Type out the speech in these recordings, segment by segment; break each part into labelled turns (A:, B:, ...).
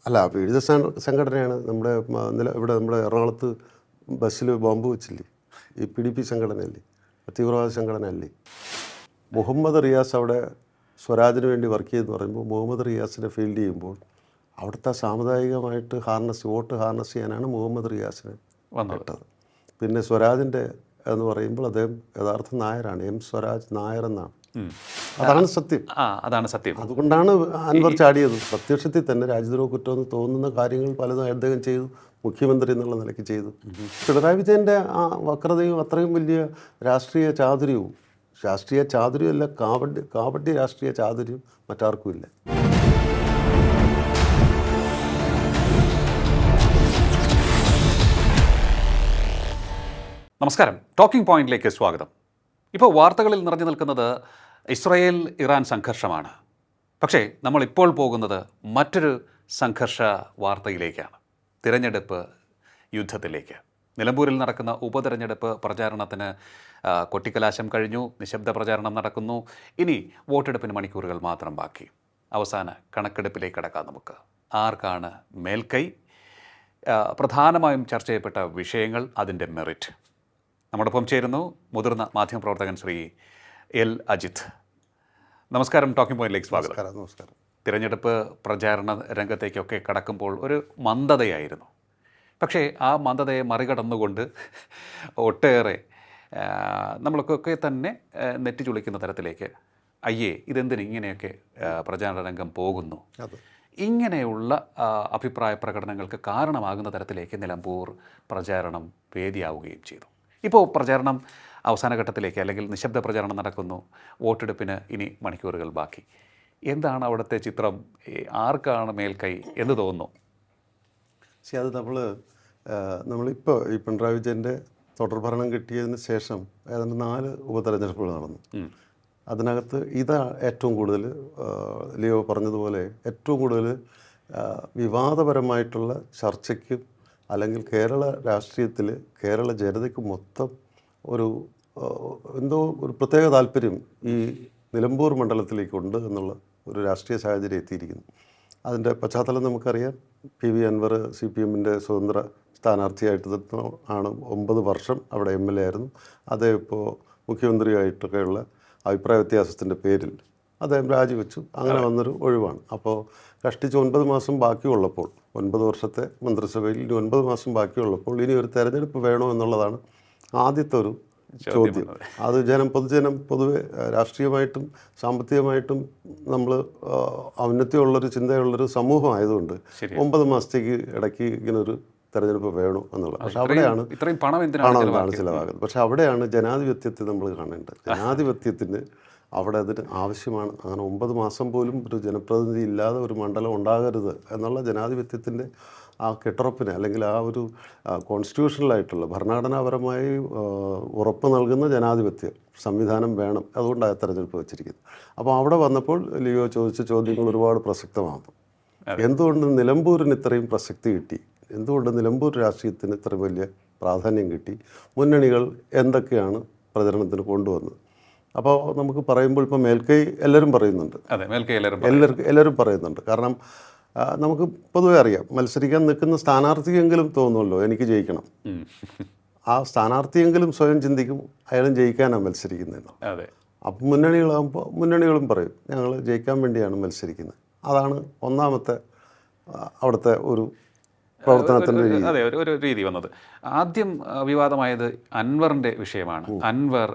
A: അല്ല, വിവിധ സംഘടനയാണ്. ഇവിടെ നമ്മുടെ എറണാകുളത്ത് ബസ്സിൽ ബോംബ് വെച്ചില്ലേ, ഈ PDP സംഘടനയല്ലേ, തീവ്രവാദ സംഘടനയല്ലേ. മുഹമ്മദ് റിയാസ് അവിടെ സ്വരാജിന് വേണ്ടി വർക്ക് ചെയ്തെന്ന് പറയുമ്പോൾ മുഹമ്മദ് റിയാസിനെ ഫീൽഡ് ചെയ്യുമ്പോൾ അവിടുത്തെ സാമുദായികമായിട്ട് വോട്ട് ഹാർനസ് ചെയ്യാനാണ് മുഹമ്മദ് റിയാസിനെ ഇട്ടത്. പിന്നെ സ്വരാജിൻ്റെ എന്ന് പറയുമ്പോൾ അദ്ദേഹം യഥാർത്ഥ നായരാണ്, സ്വരാജ് നായർ എന്നാണ്. അതാണ് സത്യം. അതുകൊണ്ടാണ് അൻവർ ചാടിയത്. പ്രത്യക്ഷത്തിൽ തന്നെ രാജ്യദ്രോഹ കുറ്റമെന്ന് തോന്നുന്ന കാര്യങ്ങൾ പലതും അദ്ദേഹം ചെയ്തു, മുഖ്യമന്ത്രി എന്നുള്ള നിലയ്ക്ക് ചെയ്തു. പിണറായി വിജയൻ്റെ ആ വക്രതയും അത്രയും വലിയ രാഷ്ട്രീയ ചാതുര്യമല്ല, കാപട്യ രാഷ്ട്രീയ ചാതുര്യം മറ്റാർക്കുമില്ല.
B: നമസ്കാരം, ടോക്കിംഗ് പോയിന്റിലേക്ക് സ്വാഗതം. ഇപ്പോൾ വാർത്തകളിൽ നിറഞ്ഞു നിൽക്കുന്നത് ഇസ്രായേൽ ഇറാൻ സംഘർഷമാണ്. പക്ഷേ നമ്മളിപ്പോൾ പോകുന്നത് മറ്റൊരു സംഘർഷ വാർത്തയിലേക്കാണ്, തിരഞ്ഞെടുപ്പ് യുദ്ധത്തിലേക്ക്. നിലമ്പൂരിൽ നടക്കുന്ന ഉപതെരഞ്ഞെടുപ്പ് പ്രചാരണത്തിന് കൊട്ടിക്കലാശം കഴിഞ്ഞു, നിശബ്ദ പ്രചാരണം നടക്കുന്നു. ഇനി വോട്ടെടുപ്പിന് മണിക്കൂറുകൾ മാത്രം ബാക്കി. അവസാന കണക്കെടുപ്പിലേക്ക് കടക്കാം. നമുക്ക് ആർക്കാണ് മേൽക്കൈ, പ്രധാനമായും ചർച്ച ചെയ്യപ്പെട്ട വിഷയങ്ങൾ, അതിൻ്റെ മെറിറ്റ്. നമ്മോടൊപ്പം ചേരുന്നു മുതിർന്ന മാധ്യമപ്രവർത്തകൻ ശ്രീ എൽ അജിത്ത്. നമസ്കാരം, ടോക്കിംഗ് പോയിന്റിലേക്ക് സ്വാഗതം.
A: നമസ്കാരം.
B: തിരഞ്ഞെടുപ്പ് പ്രചാരണ രംഗത്തേക്കൊക്കെ കടക്കുമ്പോൾ ഒരു മന്ദതയായിരുന്നു. പക്ഷേ ആ മന്ദതയെ മറികടന്നുകൊണ്ട് ഒട്ടേറെ നമ്മൾക്കൊക്കെ തന്നെ നെറ്റി ചുളിക്കുന്ന തരത്തിലേക്ക് ഇതെന്തിന് ഇങ്ങനെയൊക്കെ പ്രചാരണ രംഗം പോകുന്നു, ഇങ്ങനെയുള്ള അഭിപ്രായ പ്രകടനങ്ങൾക്ക് കാരണമാകുന്ന തരത്തിലേക്ക് നിലമ്പൂർ പ്രചാരണം വേദിയാവുകയും ചെയ്തു. ഇപ്പോൾ പ്രചാരണം അവസാന ഘട്ടത്തിലേക്ക്, അല്ലെങ്കിൽ നിശബ്ദ പ്രചാരണം നടക്കുന്നു. വോട്ടെടുപ്പിന് ഇനി മണിക്കൂറുകൾ ബാക്കി. എന്താണ് അവിടുത്തെ ചിത്രം? ആർക്കാണ് മേൽക്കൈ എന്ന് തോന്നുന്നു?
A: അത് നമ്മളിപ്പോൾ ഈ പിണറായി വിജയൻ്റെ തുടർഭരണം കിട്ടിയതിന് ശേഷം ഏതാണ്ട് 4 ഉപതെരഞ്ഞെടുപ്പുകൾ നടന്നു. അതിനകത്ത് ഏറ്റവും കൂടുതൽ ലിയോ പറഞ്ഞതുപോലെ ഏറ്റവും കൂടുതൽ വിവാദപരമായിട്ടുള്ള ചർച്ചയ്ക്കും അല്ലെങ്കിൽ കേരള രാഷ്ട്രീയത്തിൽ കേരള ജനതയ്ക്ക് മൊത്തം ഒരു പ്രത്യേക താല്പര്യം ഈ നിലമ്പൂർ മണ്ഡലത്തിലേക്കുണ്ട് എന്നുള്ള ഒരു രാഷ്ട്രീയ സാഹചര്യം എത്തിയിരിക്കുന്നു. അതിൻ്റെ പശ്ചാത്തലം നമുക്കറിയാം. PV അൻവർ CPM-ൻ്റെ സ്വതന്ത്ര സ്ഥാനാർത്ഥിയായിട്ട് ആണ് 9 വർഷം അവിടെ MLA ആയിരുന്നു. അദ്ദേഹം ഇപ്പോൾ മുഖ്യമന്ത്രിയായിട്ടൊക്കെയുള്ള അഭിപ്രായ വ്യത്യാസത്തിൻ്റെ പേരിൽ അദ്ദേഹം രാജിവെച്ചു. അങ്ങനെ വന്നൊരു ഒഴിവാണ്. അപ്പോൾ കഷ്ടിച്ച് 9 മാസം ബാക്കിയുള്ളപ്പോൾ, 9 വർഷത്തെ മന്ത്രിസഭയിൽ ഇനി 9 മാസം ബാക്കിയുള്ളപ്പോൾ ഇനി ഒരു തെരഞ്ഞെടുപ്പ് വേണോ എന്നുള്ളതാണ് ആദ്യത്തെ ഒരു ചോദ്യം. അത് പൊതുജനം പൊതുവെ രാഷ്ട്രീയമായിട്ടും സാമ്പത്തികമായിട്ടും നമ്മൾ ഔന്നത്യമുള്ളൊരു ചിന്തയുള്ളൊരു സമൂഹമായതുകൊണ്ട് 9 മാസത്തേക്ക് ഇടയ്ക്ക് ഇങ്ങനൊരു തെരഞ്ഞെടുപ്പ് വേണോ എന്നുള്ളത്. പക്ഷെ അവിടെയാണ് പണം എന്താണ് ചിലവാകുന്നത്. പക്ഷെ അവിടെയാണ് ജനാധിപത്യത്തെ നമ്മൾ കാണേണ്ടത്. ജനാധിപത്യത്തിന് അവിടെ അതിന് ആവശ്യമാണ്. അങ്ങനെ 9 മാസം പോലും ഒരു ജനപ്രതിനിധി ഇല്ലാതെ ഒരു മണ്ഡലം ഉണ്ടാകരുത് എന്നുള്ള ജനാധിപത്യത്തിൻ്റെ ആ കെട്ടുറപ്പിന്, അല്ലെങ്കിൽ ആ ഒരു കോൺസ്റ്റിറ്റ്യൂഷണലായിട്ടുള്ള ഭരണഘടനാപരമായി ഉറപ്പ് നൽകുന്ന ജനാധിപത്യ സംവിധാനം വേണം. അതുകൊണ്ടാണ് തെരഞ്ഞെടുപ്പ് വെച്ചിരിക്കുന്നത്. അപ്പോൾ അവിടെ വന്നപ്പോൾ ലിയോ ചോദിച്ച ചോദ്യങ്ങൾ ഒരുപാട് പ്രസക്തമാകും. എന്തുകൊണ്ട് നിലമ്പൂരിന് ഇത്രയും പ്രസക്തി കിട്ടി? എന്തുകൊണ്ട് നിലമ്പൂർ രാഷ്ട്രീയത്തിന് ഇത്ര വലിയ പ്രാധാന്യം കിട്ടി? മുന്നണികൾ എന്തൊക്കെയാണ് പ്രചരണത്തിന് കൊണ്ടുവന്നത്? അപ്പോൾ നമുക്ക് പറയുമ്പോൾ ഇപ്പോൾ മേൽക്കൈ എല്ലാവരും പറയുന്നുണ്ട്. എല്ലാവരും പറയുന്നുണ്ട്. കാരണം നമുക്ക് പൊതുവെ അറിയാം, മത്സരിക്കാൻ നിൽക്കുന്ന സ്ഥാനാർത്ഥിയെങ്കിലും തോന്നുമല്ലോ എനിക്ക് ജയിക്കണം. ആ സ്ഥാനാർത്ഥിയെങ്കിലും സ്വയം ചിന്തിക്കും അയാളും ജയിക്കാനാണ് മത്സരിക്കുന്നതെന്ന്. അപ്പം മുന്നണികളും പറയും ഞങ്ങൾ ജയിക്കാൻ വേണ്ടിയാണ് മത്സരിക്കുന്നത്. അതാണ് ഒന്നാമത്തെ അവിടുത്തെ ഒരു പ്രവർത്തനത്തിൻ്റെ രീതി.
B: അതെ, ഒരു രീതി വന്നത്. ആദ്യം വിവാദമായത് അൻവറിൻ്റെ വിഷയമാണ്. അൻവർ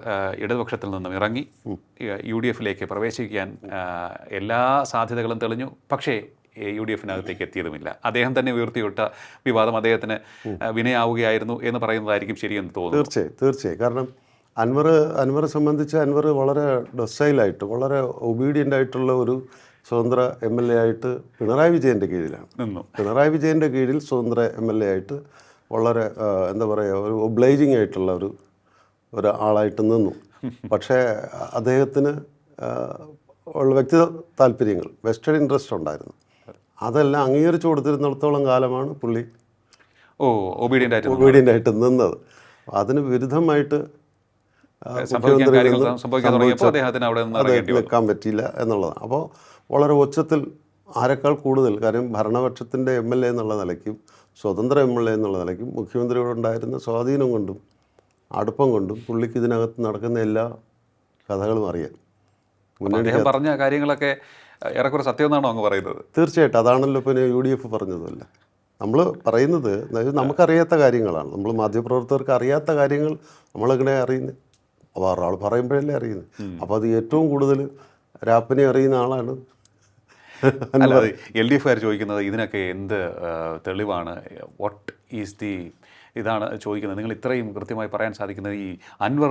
B: ഇടതുപക്ഷത്തിൽ നിന്നും ഇറങ്ങി UDF-ലേക്ക് പ്രവേശിക്കാൻ എല്ലാ സാധ്യതകളും തെളിഞ്ഞു. പക്ഷേ UDF-നകത്തേക്ക് എത്തിയതുമില്ല. അദ്ദേഹം തന്നെ ഉയർത്തിവിട്ട വിവാദം അദ്ദേഹത്തിന് വിനയാവുകയായിരുന്നു എന്ന് പറയുന്നതായിരിക്കും ശരിയെന്ന് തോന്നുന്നു.
A: തീർച്ചയായും. കാരണം അൻവറെ സംബന്ധിച്ച് അൻവർ വളരെ ഡൊസൈലായിട്ട്, വളരെ ഒബീഡിയൻ്റ് ആയിട്ടുള്ള ഒരു സ്വതന്ത്ര MLA ആയിട്ട് പിണറായി വിജയൻ്റെ കീഴിലാണ് നിന്നു. പിണറായി വിജയൻ്റെ കീഴിൽ സ്വതന്ത്ര MLA ആയിട്ട് വളരെ ഒരു ഒബ്ലൈജിങ് ആയിട്ടുള്ള ഒരു ആളായിട്ട് നിന്നു. പക്ഷേ അദ്ദേഹത്തിന് ഉള്ള വ്യക്തിഗത താല്പര്യങ്ങൾ, വെസ്റ്റേൺ ഇൻട്രസ്റ്റ് ഉണ്ടായിരുന്നു. അതെല്ലാം അംഗീകരിച്ചു കൊടുത്തിരുന്നിടത്തോളം കാലമാണ് പുള്ളി ഒബീഡിയൻ്റ് ആയിട്ട് നിന്നത്. അതിന് വിരുദ്ധമായിട്ട് നിൽക്കാൻ പറ്റിയില്ല എന്നുള്ളതാണ്. അപ്പോൾ വളരെ ഉച്ചത്തിൽ ആരെക്കാൾ കൂടുതൽ, കാര്യം ഭരണപക്ഷത്തിൻ്റെ MLA എന്നുള്ള നിലയ്ക്കും സ്വതന്ത്ര MLA എന്നുള്ള നിലയ്ക്കും മുഖ്യമന്ത്രിയോടുണ്ടായിരുന്ന സ്വാധീനം കൊണ്ടും അടുപ്പം കൊണ്ടും പുള്ളിക്ക് ഇതിനകത്ത് നടക്കുന്ന എല്ലാ കഥകളും അറിയാം.
B: അദ്ദേഹം പറഞ്ഞ കാര്യങ്ങളൊക്കെ ഏറെക്കുറെ സത്യമെന്നാണോ അങ്ങ് പറയുന്നത്?
A: തീർച്ചയായിട്ടും അതാണല്ലോ പിന്നെ UDF പറഞ്ഞതുമല്ല. നമ്മൾ പറയുന്നത് നമുക്കറിയാത്ത കാര്യങ്ങളാണ്. നമ്മൾ മാധ്യമപ്രവർത്തകർക്ക് അറിയാത്ത കാര്യങ്ങൾ നമ്മളെങ്ങനെ അറിയുന്നത്? അപ്പോൾ ഒരാൾ പറയുമ്പോഴല്ലേ അറിയുന്നത്. അപ്പോൾ അത് ഏറ്റവും കൂടുതൽ രാപ്പനെ അറിയുന്ന ആളാണ്.
B: അല്ല, LDF ചോദിക്കുന്നത് ഇതിനൊക്കെ എന്ത് തെളിവാണ്, വാട്ട് ഈസ് ദി ഇതാണ് ചോദിക്കുന്നത്. നിങ്ങൾ ഇത്രയും കൃത്യമായി പറയാൻ സാധിക്കുന്നത് ഈ അൻവർ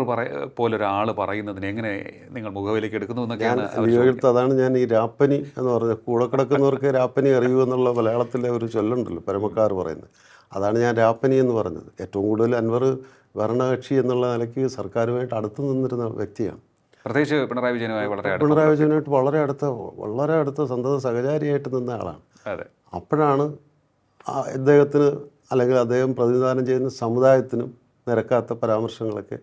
B: പോലൊരാൾ പറയുന്നതിന് എങ്ങനെ നിങ്ങൾ മുഖവിലേക്ക് എടുക്കുന്നു എന്നൊക്കെയാണ്
A: ലിയോയെടുത്ത്. അതാണ് ഞാൻ ഈ രാപ്പനി എന്ന് പറഞ്ഞത്, കൂടെ കിടക്കുന്നവർക്ക് രാപ്പനി അറിയൂ എന്നുള്ള മലയാളത്തിലെ ഒരു ചൊല്ലുണ്ടല്ലോ പരമക്കാർ പറയുന്നത്. അതാണ് ഞാൻ രാപ്പനി എന്ന് പറഞ്ഞത്. ഏറ്റവും കൂടുതൽ അൻവർ ഭരണകക്ഷി എന്നുള്ള നിലയ്ക്ക് സർക്കാരുമായിട്ട് അടുത്ത് നിന്നിരുന്ന വ്യക്തിയാണ്.
B: പ്രത്യേകിച്ച് പിണറായി
A: വിജയനുമായിട്ട് വളരെ അടുത്ത സന്തത സഹചാരിയായിട്ട് നിന്ന ആളാണ്.
B: അതെ.
A: അപ്പോഴാണ് അദ്ദേഹത്തിന് അല്ലെങ്കിൽ അദ്ദേഹം പ്രതിനിധാനം ചെയ്യുന്ന സമുദായത്തിനും നിരക്കാത്ത പരാമർശങ്ങളൊക്കെ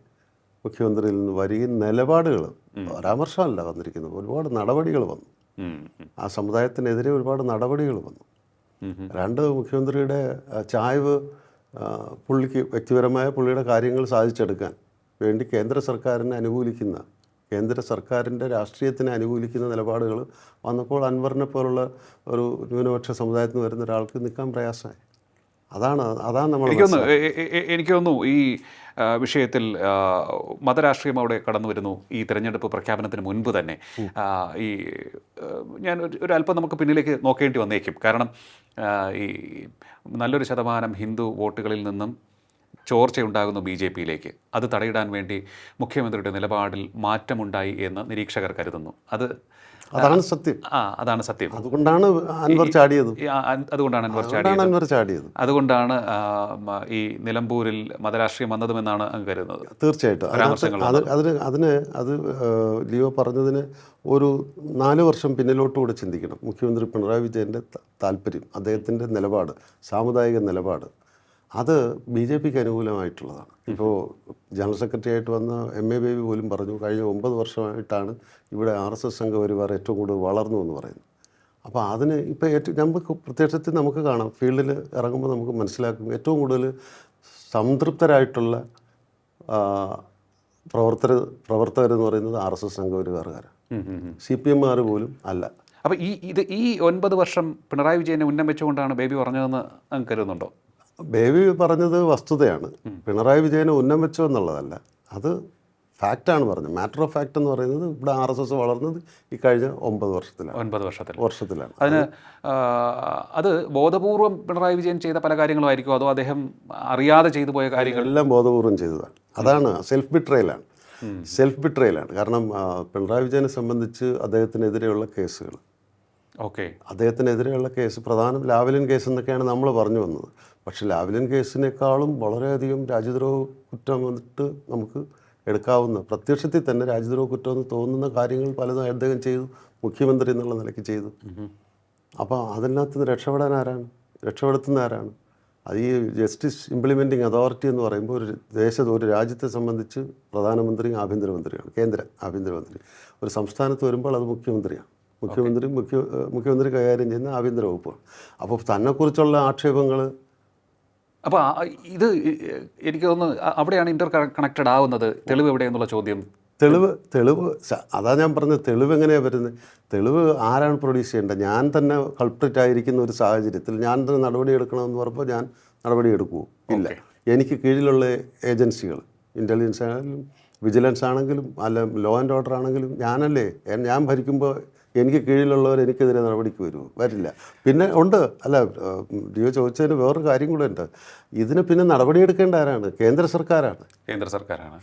A: മുഖ്യമന്ത്രിയിൽ നിന്ന് വരികയും നിലപാടുകൾ, പരാമർശമല്ല വന്നിരിക്കുന്നത്, ഒരുപാട് നടപടികൾ വന്നു. ആ സമുദായത്തിനെതിരെ ഒരുപാട് നടപടികൾ വന്നു. രണ്ട്, മുഖ്യമന്ത്രിയുടെ ചായ്വ് പുള്ളിക്ക് വ്യക്തിപരമായ പുള്ളിയുടെ കാര്യങ്ങൾ സാധിച്ചെടുക്കാൻ വേണ്ടി കേന്ദ്ര സർക്കാരിനെ അനുകൂലിക്കുന്ന, കേന്ദ്ര സർക്കാരിൻ്റെ രാഷ്ട്രീയത്തിനെ അനുകൂലിക്കുന്ന നിലപാടുകൾ വന്നപ്പോൾ അൻവറിനെ പോലുള്ള ഒരു ന്യൂനപക്ഷ സമുദായത്തിൽ നിന്ന് വരുന്ന ഒരാൾക്ക് നിൽക്കാൻ പ്രയാസമായി. അതാണ് നമ്മൾ
B: എനിക്ക് തോന്നുന്നു ഈ വിഷയത്തിൽ മതരാഷ്ട്രീയം അവിടെ കടന്നു വരുന്നു. ഈ തെരഞ്ഞെടുപ്പ് പ്രഖ്യാപനത്തിന് മുൻപ് തന്നെ ഈ ഞാൻ ഒരു അല്പം നമുക്ക് പിന്നിലേക്ക് നോക്കേണ്ടി വന്നേക്കും. കാരണം ഈ നല്ലൊരു ശതമാനം ഹിന്ദു വോട്ടുകളിൽ നിന്നും ചോർച്ചയുണ്ടാകുന്നു BJPയിലേക്ക്. അത് തടയിടാൻ വേണ്ടി മുഖ്യമന്ത്രിയുടെ നിലപാടിൽ മാറ്റമുണ്ടായി എന്ന് നിരീക്ഷകർ കരുതുന്നു.
A: അതാണ് സത്യം.
B: അതാണ് സത്യം.
A: അതുകൊണ്ടാണ് അൻവർ ചാടിയത്.
B: അതുകൊണ്ടാണ് ഈ നിലമ്പൂരിൽ മതരാഷ്ട്രീയം വന്നതുമെന്നാണ് അങ്ങ് കരുതുന്നത്.
A: തീർച്ചയായിട്ടും. അത് ലിയോ പറഞ്ഞതിന് ഒരു 4 വർഷം പിന്നിലോട്ടുകൂടെ ചിന്തിക്കണം. മുഖ്യമന്ത്രി പിണറായി വിജയൻ്റെ താല്പര്യം, അദ്ദേഹത്തിൻ്റെ നിലപാട്, സാമുദായിക നിലപാട്, അത് BJPക്ക് അനുകൂലമായിട്ടുള്ളതാണ്. ഇപ്പോൾ ജനറൽ സെക്രട്ടറി ആയിട്ട് വന്ന MA ബേബി പോലും പറഞ്ഞു, കഴിഞ്ഞ 9 വർഷമായിട്ടാണ് ഇവിടെ RSS സംഘപരിവാർ ഏറ്റവും കൂടുതൽ വളർന്നു എന്ന് പറയുന്നത്. അപ്പോൾ അതിന് ഇപ്പോൾ നമുക്ക് പ്രത്യക്ഷത്തിൽ നമുക്ക് കാണാം, ഫീൽഡിൽ ഇറങ്ങുമ്പോൾ നമുക്ക് മനസ്സിലാക്കും, ഏറ്റവും കൂടുതൽ സംതൃപ്തരായിട്ടുള്ള പ്രവർത്തകരെന്ന് പറയുന്നത് RSS സംഘപരിവാറുകാരാണ്. CPMകാർ പോലും അല്ല.
B: അപ്പോൾ ഈ 9 വർഷം പിണറായി വിജയനെ ഉന്നം വെച്ചുകൊണ്ടാണ് ബേബി പറഞ്ഞതെന്ന് അങ്ങ് കരുതുന്നുണ്ടോ?
A: ബേബി പറഞ്ഞത് വസ്തുതയാണ്. പിണറായി വിജയനെ ഉന്നം വെച്ചോ എന്നുള്ളതല്ല, അത് ഫാക്റ്റാണ് പറഞ്ഞത്. മാറ്റർ ഓഫ് ഫാക്റ്റ് എന്ന് പറയുന്നത് ഇവിടെ RSS വളർന്നത് ഈ കഴിഞ്ഞ 9 വർഷത്തിലാണ്.
B: അതിന് അത് ബോധപൂർവം പിണറായി വിജയൻ ചെയ്ത പല കാര്യങ്ങളുമായിരിക്കും, അതോ അദ്ദേഹം അറിയാതെ ചെയ്തു പോയ കാര്യങ്ങൾ?
A: എല്ലാം ബോധപൂർവം ചെയ്തതാണ്. അതാണ് സെൽഫ് ബിട്രയലാണ്. കാരണം പിണറായി വിജയനെ സംബന്ധിച്ച് അദ്ദേഹത്തിനെതിരെയുള്ള കേസുകൾ, അദ്ദേഹത്തിനെതിരെയുള്ള കേസ് പ്രധാനം ലാവ്ലിൻ കേസ് എന്നൊക്കെയാണ് നമ്മൾ പറഞ്ഞു വന്നത്. പക്ഷേ ലാവ്ലിൻ കേസിനേക്കാളും വളരെയധികം രാജ്യദ്രോഹ കുറ്റം വന്നിട്ട് നമുക്ക് എടുക്കാവുന്ന, പ്രത്യക്ഷത്തിൽ തന്നെ രാജ്യദ്രോഹ കുറ്റമെന്ന് തോന്നുന്ന കാര്യങ്ങൾ പലതും അദ്ദേഹം ചെയ്തു, മുഖ്യമന്ത്രി എന്നുള്ള നിലയ്ക്ക് ചെയ്തു. അപ്പോൾ അതിനകത്ത് നിന്ന് രക്ഷപ്പെടുത്തുന്ന ആരാണ്? അത് ഈ ജസ്റ്റിസ് ഇംപ്ലിമെൻറ്റിംഗ് അതോറിറ്റി എന്ന് പറയുമ്പോൾ ഒരു രാജ്യത്തെ സംബന്ധിച്ച് പ്രധാനമന്ത്രിയും ആഭ്യന്തരമന്ത്രിയാണ്, കേന്ദ്ര ആഭ്യന്തരമന്ത്രി. ഒരു സംസ്ഥാനത്ത് വരുമ്പോൾ അത് മുഖ്യമന്ത്രിയാണ്. മുഖ്യമന്ത്രി കൈകാര്യം ചെയ്യുന്ന ആഭ്യന്തര വകുപ്പാണ്. അപ്പോൾ തന്നെക്കുറിച്ചുള്ള ആക്ഷേപങ്ങൾ,
B: അപ്പോൾ ഇത് എനിക്ക് തോന്നുന്നു അവിടെയാണ് ഇൻ്റർ കണക്റ്റഡ് ആവുന്നത്. തെളിവ് എവിടെയെന്നുള്ള ചോദ്യം.
A: തെളിവ് അതാ ഞാൻ പറഞ്ഞത്. തെളിവ് എങ്ങനെയാണ് വരുന്നത്? തെളിവ് ആരാണ് പ്രൊഡ്യൂസ് ചെയ്യേണ്ടത്? ഞാൻ തന്നെ കൾപ്രിറ്റ് ആയിരിക്കുന്ന ഒരു സാഹചര്യത്തിൽ ഞാൻ തന്നെ നടപടി എടുക്കണമെന്ന് പറഞ്ഞപ്പോൾ ഞാൻ നടപടി എടുക്കുമോ? ഇല്ല. എനിക്ക് കീഴിലുള്ള ഏജൻസികൾ, ഇൻ്റലിജൻസ് ആണെങ്കിലും വിജിലൻസ് ആണെങ്കിലും അല്ല ലോ ആൻഡ് ഓർഡർ ആണെങ്കിലും ഞാൻ ഭരിക്കുമ്പോൾ എനിക്ക് കീഴിലുള്ളവർ എനിക്കെതിരെ നടപടിക്ക് വരില്ല. പിന്നെ ഉണ്ട്, അല്ല ഡിയോ ചോദിച്ചതിന് വേറൊരു കാര്യം കൂടെ ഉണ്ട്. ഇതിന് പിന്നെ നടപടിയെടുക്കേണ്ട ആരാണ്? കേന്ദ്ര സർക്കാരാണ്.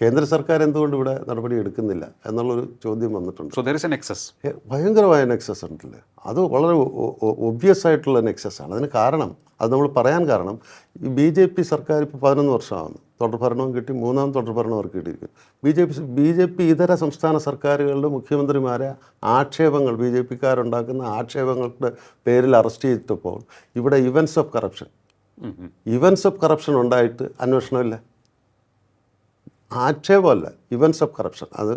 A: കേന്ദ്ര സർക്കാർ എന്തുകൊണ്ട് ഇവിടെ നടപടി എടുക്കുന്നില്ല എന്നുള്ളൊരു ചോദ്യം വന്നിട്ടുണ്ട്. ഭയങ്കരമായ നെക്സസ് ഉണ്ടല്ലേ. അത് വളരെ ഒബ്വിയസ് ആയിട്ടുള്ള നെക്സസ്സാണ്. അതിന് കാരണം, അത് നമ്മൾ പറയാൻ കാരണം, ഈ BJP സർക്കാർ ഇപ്പോൾ 11 വർഷമാകുന്നു. തുടർഭരണവും കിട്ടി, 3ാം തുടർഭരണം അവർക്ക് കിട്ടിയിരിക്കുന്നു. BJP ഇതര സംസ്ഥാന സർക്കാരുകളുടെ മുഖ്യമന്ത്രിമാരെ ആക്ഷേപങ്ങൾ, BJPക്കാരുണ്ടാക്കുന്ന ആക്ഷേപങ്ങളുടെ പേരിൽ അറസ്റ്റ് ചെയ്തപ്പോൾ ഇവിടെ ഇവൻസ് ഓഫ് കറപ്ഷൻ ഉണ്ടായിട്ട് അന്വേഷണമില്ല. ആക്ഷേപമല്ല, ഇവൻസ് ഓഫ് കറപ്ഷൻ. അത്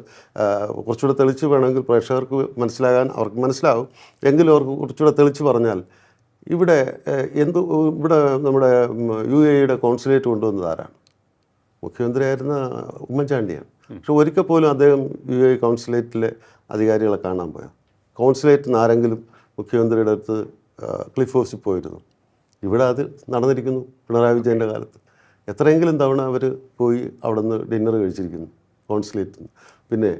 A: കുറച്ചുകൂടെ തെളിച്ച് വേണമെങ്കിൽ പ്രേക്ഷകർക്ക് മനസ്സിലാകാൻ അവർക്ക് മനസ്സിലാവും. എങ്കിലും അവർക്ക് കുറച്ചുകൂടെ തെളിച്ച് പറഞ്ഞാൽ ഇവിടെ ഇവിടെ നമ്മുടെ UAE കോൺസുലേറ്റ് കൊണ്ടുവന്നത് ആരാണ്? മുഖ്യമന്ത്രിയായിരുന്ന ഉമ്മൻചാണ്ടിയാണ്. പക്ഷെ ഒരിക്കൽ പോലും അദ്ദേഹം UAE കോൺസുലേറ്റിലെ അധികാരികളെ കാണാൻ പോയത്? കോൺസുലേറ്റിൽ നിന്ന് ആരെങ്കിലും മുഖ്യമന്ത്രിയുടെ അടുത്ത് ക്ലിഫ് ഹൗസിൽ പോയിരുന്നു? ഇവിടെ അത് നടന്നിരിക്കുന്നു പിണറായി വിജയൻ്റെ കാലത്ത്. എത്രയെങ്കിലും തവണ അവർ പോയി അവിടെ നിന്ന് ഡിന്നർ കഴിച്ചിരിക്കുന്നു കോൺസുലേറ്റിൽ നിന്ന്. പിന്നെ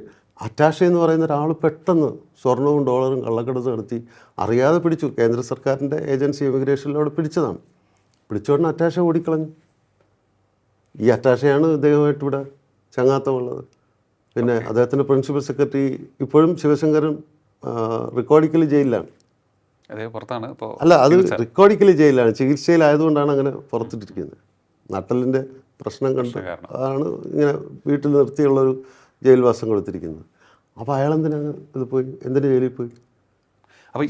A: അറ്റാഷെ എന്ന് പറയുന്ന ഒരാൾ പെട്ടെന്ന് സ്വർണവും ഡോളറും കള്ളക്കടത്ത് നടത്തി അറിയാതെ പിടിച്ചു. കേന്ദ്ര സർക്കാരിൻ്റെ ഏജൻസി ഇമിഗ്രേഷനിലൂടെ പിടിച്ചതാണ്. പിടിച്ചോടനെ അറ്റാഷെ ഓടിക്കളഞ്ഞു. ഈ അറ്റാഷയാണ് ഇദ്ദേഹമായിട്ട് ഇവിടെ ചങ്ങാത്തമുള്ളത്. പിന്നെ അദ്ദേഹത്തിൻ്റെ പ്രിൻസിപ്പൽ സെക്രട്ടറി ഇപ്പോഴും ശിവശങ്കരൻ റിക്കോർഡിക്കലി ജയിലിലാണ്.
B: അതേ പുറത്താണ് ഇപ്പോൾ.
A: അല്ല, അത് റിക്കോർഡിക്കലി ജയിലിലാണ്. ചികിത്സയിലായതുകൊണ്ടാണ് അങ്ങനെ പുറത്തിട്ടിരിക്കുന്നത്. നട്ടലിൻ്റെ പ്രശ്നം കണ്ട് ആണ് ഇങ്ങനെ വീട്ടിൽ നിർത്തിയുള്ളൊരു ജയിൽവാസം കൊടുത്തിരിക്കുന്നത്. അപ്പോൾ അയാളെന്തിനാണ് ഇത് പോയി, എന്തിനു ജയിലിൽ പോയി?
B: അപ്പോൾ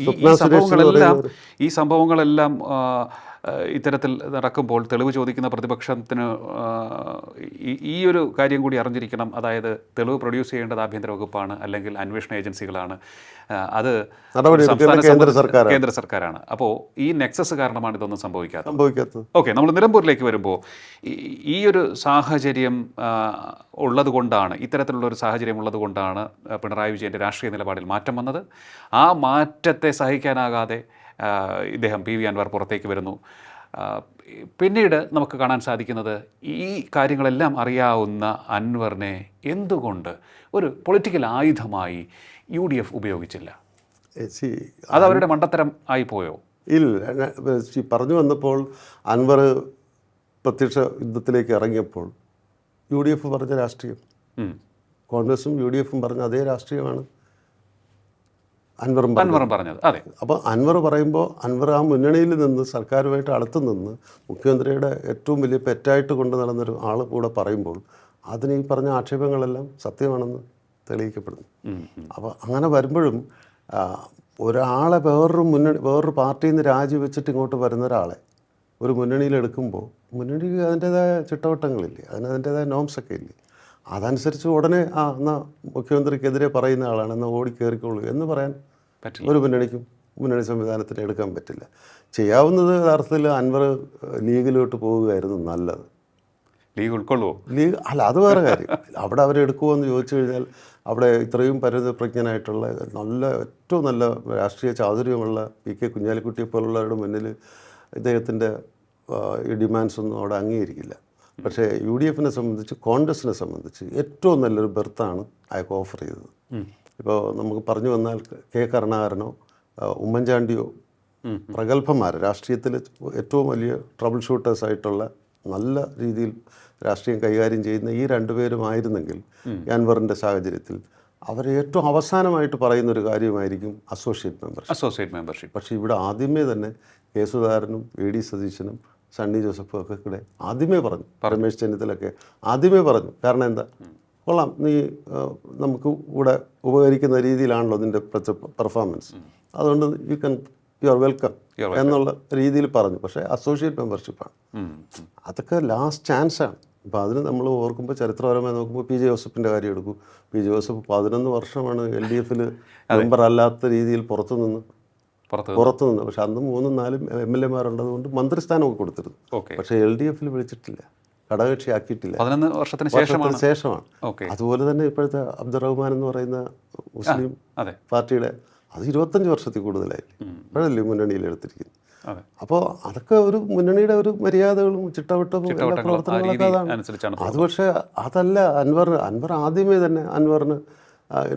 B: ഈ സംഭവങ്ങളെല്ലാം ഇത്തരത്തിൽ നടക്കുമ്പോൾ തെളിവ് ചോദിക്കുന്ന പ്രതിപക്ഷത്തിന് ഈ ഒരു കാര്യം കൂടി അറിഞ്ഞിരിക്കണം. അതായത് തെളിവ് പ്രൊഡ്യൂസ് ചെയ്യേണ്ടത് ആഭ്യന്തര വകുപ്പാണ്, അല്ലെങ്കിൽ അന്വേഷണ ഏജൻസികളാണ്. അത് കേന്ദ്ര സർക്കാരാണ്. അപ്പോൾ ഈ നെക്സസ് കാരണമാണ് ഇതൊന്നും സംഭവിക്കാത്തത്. ഓക്കെ, നമ്മൾ നിലമ്പൂരിലേക്ക് വരുമ്പോൾ ഈ ഒരു സാഹചര്യം ഉള്ളതുകൊണ്ടാണ്, ഇത്തരത്തിലുള്ളൊരു സാഹചര്യം ഉള്ളതുകൊണ്ടാണ് പിണറായി വിജയൻ്റെ രാഷ്ട്രീയ നിലപാടിൽ മാറ്റം വന്നത്. ആ മാറ്റത്തെ സഹിക്കാനാകാതെ ഇദ്ദേഹം PV അൻവർ പുറത്തേക്ക് വരുന്നു. പിന്നീട് നമുക്ക് കാണാൻ സാധിക്കുന്നത് ഈ കാര്യങ്ങളെല്ലാം അറിയാവുന്ന അൻവറിനെ എന്തുകൊണ്ട് ഒരു പൊളിറ്റിക്കൽ ആയുധമായി UDF ഉപയോഗിച്ചില്ല? അത് അവരുടെ മണ്ടത്തരം ആയിപ്പോയോ?
A: ഇല്ല, പറഞ്ഞു വന്നപ്പോൾ അൻവർ പ്രത്യക്ഷ യുദ്ധത്തിലേക്ക് ഇറങ്ങിയപ്പോൾ UDF പറഞ്ഞ രാഷ്ട്രീയം, കോൺഗ്രസും UDFും പറഞ്ഞ അതേ രാഷ്ട്രീയമാണ് അൻവറും
B: പറഞ്ഞത്. അതെ.
A: അപ്പോൾ അൻവർ പറയുമ്പോൾ അൻവർ ആ മുന്നണിയിൽ നിന്ന് സർക്കാരുമായിട്ട് അടുത്ത് നിന്ന് മുഖ്യമന്ത്രിയുടെ ഏറ്റവും വലിയ പെറ്റായിട്ട് കൊണ്ട് നടന്നൊരു ആൾ കൂടെ പറയുമ്പോൾ അതിന് ഈ പറഞ്ഞ ആക്ഷേപങ്ങളെല്ലാം സത്യമാണെന്ന് തെളിയിക്കപ്പെടുന്നു. അപ്പോൾ അങ്ങനെ വരുമ്പോഴും ഒരാളെ വേറൊരു പാർട്ടിയിൽ നിന്ന് രാജിവെച്ചിട്ട് ഇങ്ങോട്ട് വരുന്ന ഒരാളെ ഒരു മുന്നണിയിലെടുക്കുമ്പോൾ മുന്നണിക്ക് അതിൻ്റേതായ ചിട്ടവട്ടങ്ങളില്ലേ, അതിൻ്റേതായ നോംസൊക്കെ ഇല്ലേ? അതനുസരിച്ച് ഉടനെ എന്നാൽ മുഖ്യമന്ത്രിക്കെതിരെ പറയുന്ന ആളാണ്, എന്നാൽ ഓടി കയറിക്കോളൂ എന്ന് പറയാൻ ഒരു മുന്നണി സംവിധാനത്തിന് എടുക്കാൻ പറ്റില്ല. ചെയ്യാവുന്നത് യഥാർത്ഥത്തിൽ അൻവർ ലീഗിലോട്ട് പോവുകയായിരുന്നു നല്ലത്.
B: ലീഗ് ഉൾക്കൊള്ളുമോ?
A: ലീഗ് അല്ല, അത് വേറെ കാര്യം. അവിടെ അവരെടുക്കുമോ എന്ന് ചോദിച്ചു കഴിഞ്ഞാൽ അവിടെ ഇത്രയും പരിതപ്രജ്ഞനായിട്ടുള്ള ഏറ്റവും നല്ല രാഷ്ട്രീയ ചാതുര്യമുള്ള PK കുഞ്ഞാലിക്കുട്ടിയെ പോലുള്ളവരുടെ മുന്നിൽ ഇദ്ദേഹത്തിൻ്റെ ഈ ഡിമാൻഡ്സ് ഒന്നും അവിടെ അംഗീകരിക്കില്ല. പക്ഷേ UDFനെ സംബന്ധിച്ച്, കോൺഗ്രസിനെ സംബന്ധിച്ച് ഏറ്റവും നല്ലൊരു ബെർത്താണ് അയാൾക്ക് ഓഫർ ചെയ്തത്. ഇപ്പോൾ നമുക്ക് പറഞ്ഞു വന്നാൽ K കരുണാകരനോ ഉമ്മൻചാണ്ടിയോ പ്രഗത്ഭന്മാർ, രാഷ്ട്രീയത്തിൽ ഏറ്റവും വലിയ ട്രബിൾ ഷൂട്ടേഴ്സായിട്ടുള്ള നല്ല രീതിയിൽ രാഷ്ട്രീയം കൈകാര്യം ചെയ്യുന്ന ഈ രണ്ടുപേരുമായിരുന്നെങ്കിൽ അൻവറിൻ്റെ സാഹചര്യത്തിൽ അവർ ഏറ്റവും അവസാനമായിട്ട് പറയുന്നൊരു കാര്യമായിരിക്കും അസോസിയേറ്റ് മെമ്പർഷിപ്പ്. പക്ഷേ ഇവിടെ ആദ്യമേ തന്നെ K സുധാകരനും VD സതീശനും സണ്ണി ജോസഫും ഒക്കെ കൂടെ ആദ്യമേ പറഞ്ഞു, രമേശ് ചെന്നിത്തലൊക്കെ ആദ്യമേ പറഞ്ഞു. കാരണം എന്താ, കൊള്ളാം, നീ നമുക്ക് ഇവിടെ ഉപകരിക്കുന്ന രീതിയിലാണല്ലോ നിൻ്റെ പെർഫോമൻസ്, അതുകൊണ്ട് യു ആർ വെൽക്കം എന്നുള്ള രീതിയിൽ പറഞ്ഞു. പക്ഷേ അസോസിയേറ്റ് മെമ്പർഷിപ്പാണ്, അതൊക്കെ ലാസ്റ്റ് ചാൻസാണ്. അപ്പോൾ അതിന് നമ്മൾ ഓർക്കുമ്പോൾ ചരിത്രപരമായി നോക്കുമ്പോൾ PJ ജോസഫിൻ്റെ കാര്യം എടുക്കൂ. PJ ജോസഫ് 11 വർഷമാണ് LDFിൽ മെമ്പർ അല്ലാത്ത രീതിയിൽ പുറത്തു നിന്ന്. പക്ഷെ അന്ന് 3-4 MLA-മാരുള്ളതുകൊണ്ട് മന്ത്രിസ്ഥാനമൊക്കെ കൊടുത്തിരുന്നു. പക്ഷേ LDFിൽ വിളിച്ചിട്ടില്ല, ഘടകകക്ഷി ആക്കിയിട്ടില്ല.
B: 11 വർഷത്തിന്
A: ശേഷമാണ്. അതുപോലെ തന്നെ ഇപ്പോഴത്തെ അബ്ദുറഹ്മാൻ എന്ന് പറയുന്ന മുസ്ലിം പാർട്ടിയുടെ അത് 25 വർഷത്തിൽ കൂടുതലായില്ലേ, ഇപ്പോഴല്ലേ മുന്നണിയിൽ എടുത്തിരിക്കുന്നത്. അപ്പോൾ അതൊക്കെ ഒരു മുന്നണിയുടെ ഒരു മര്യാദകളും ചിട്ടവട്ടവും പ്രവർത്തനങ്ങളൊക്കെ അതാണ്. അത് പക്ഷേ അതല്ല അൻവർ ആദ്യമേ തന്നെ അൻവറിന്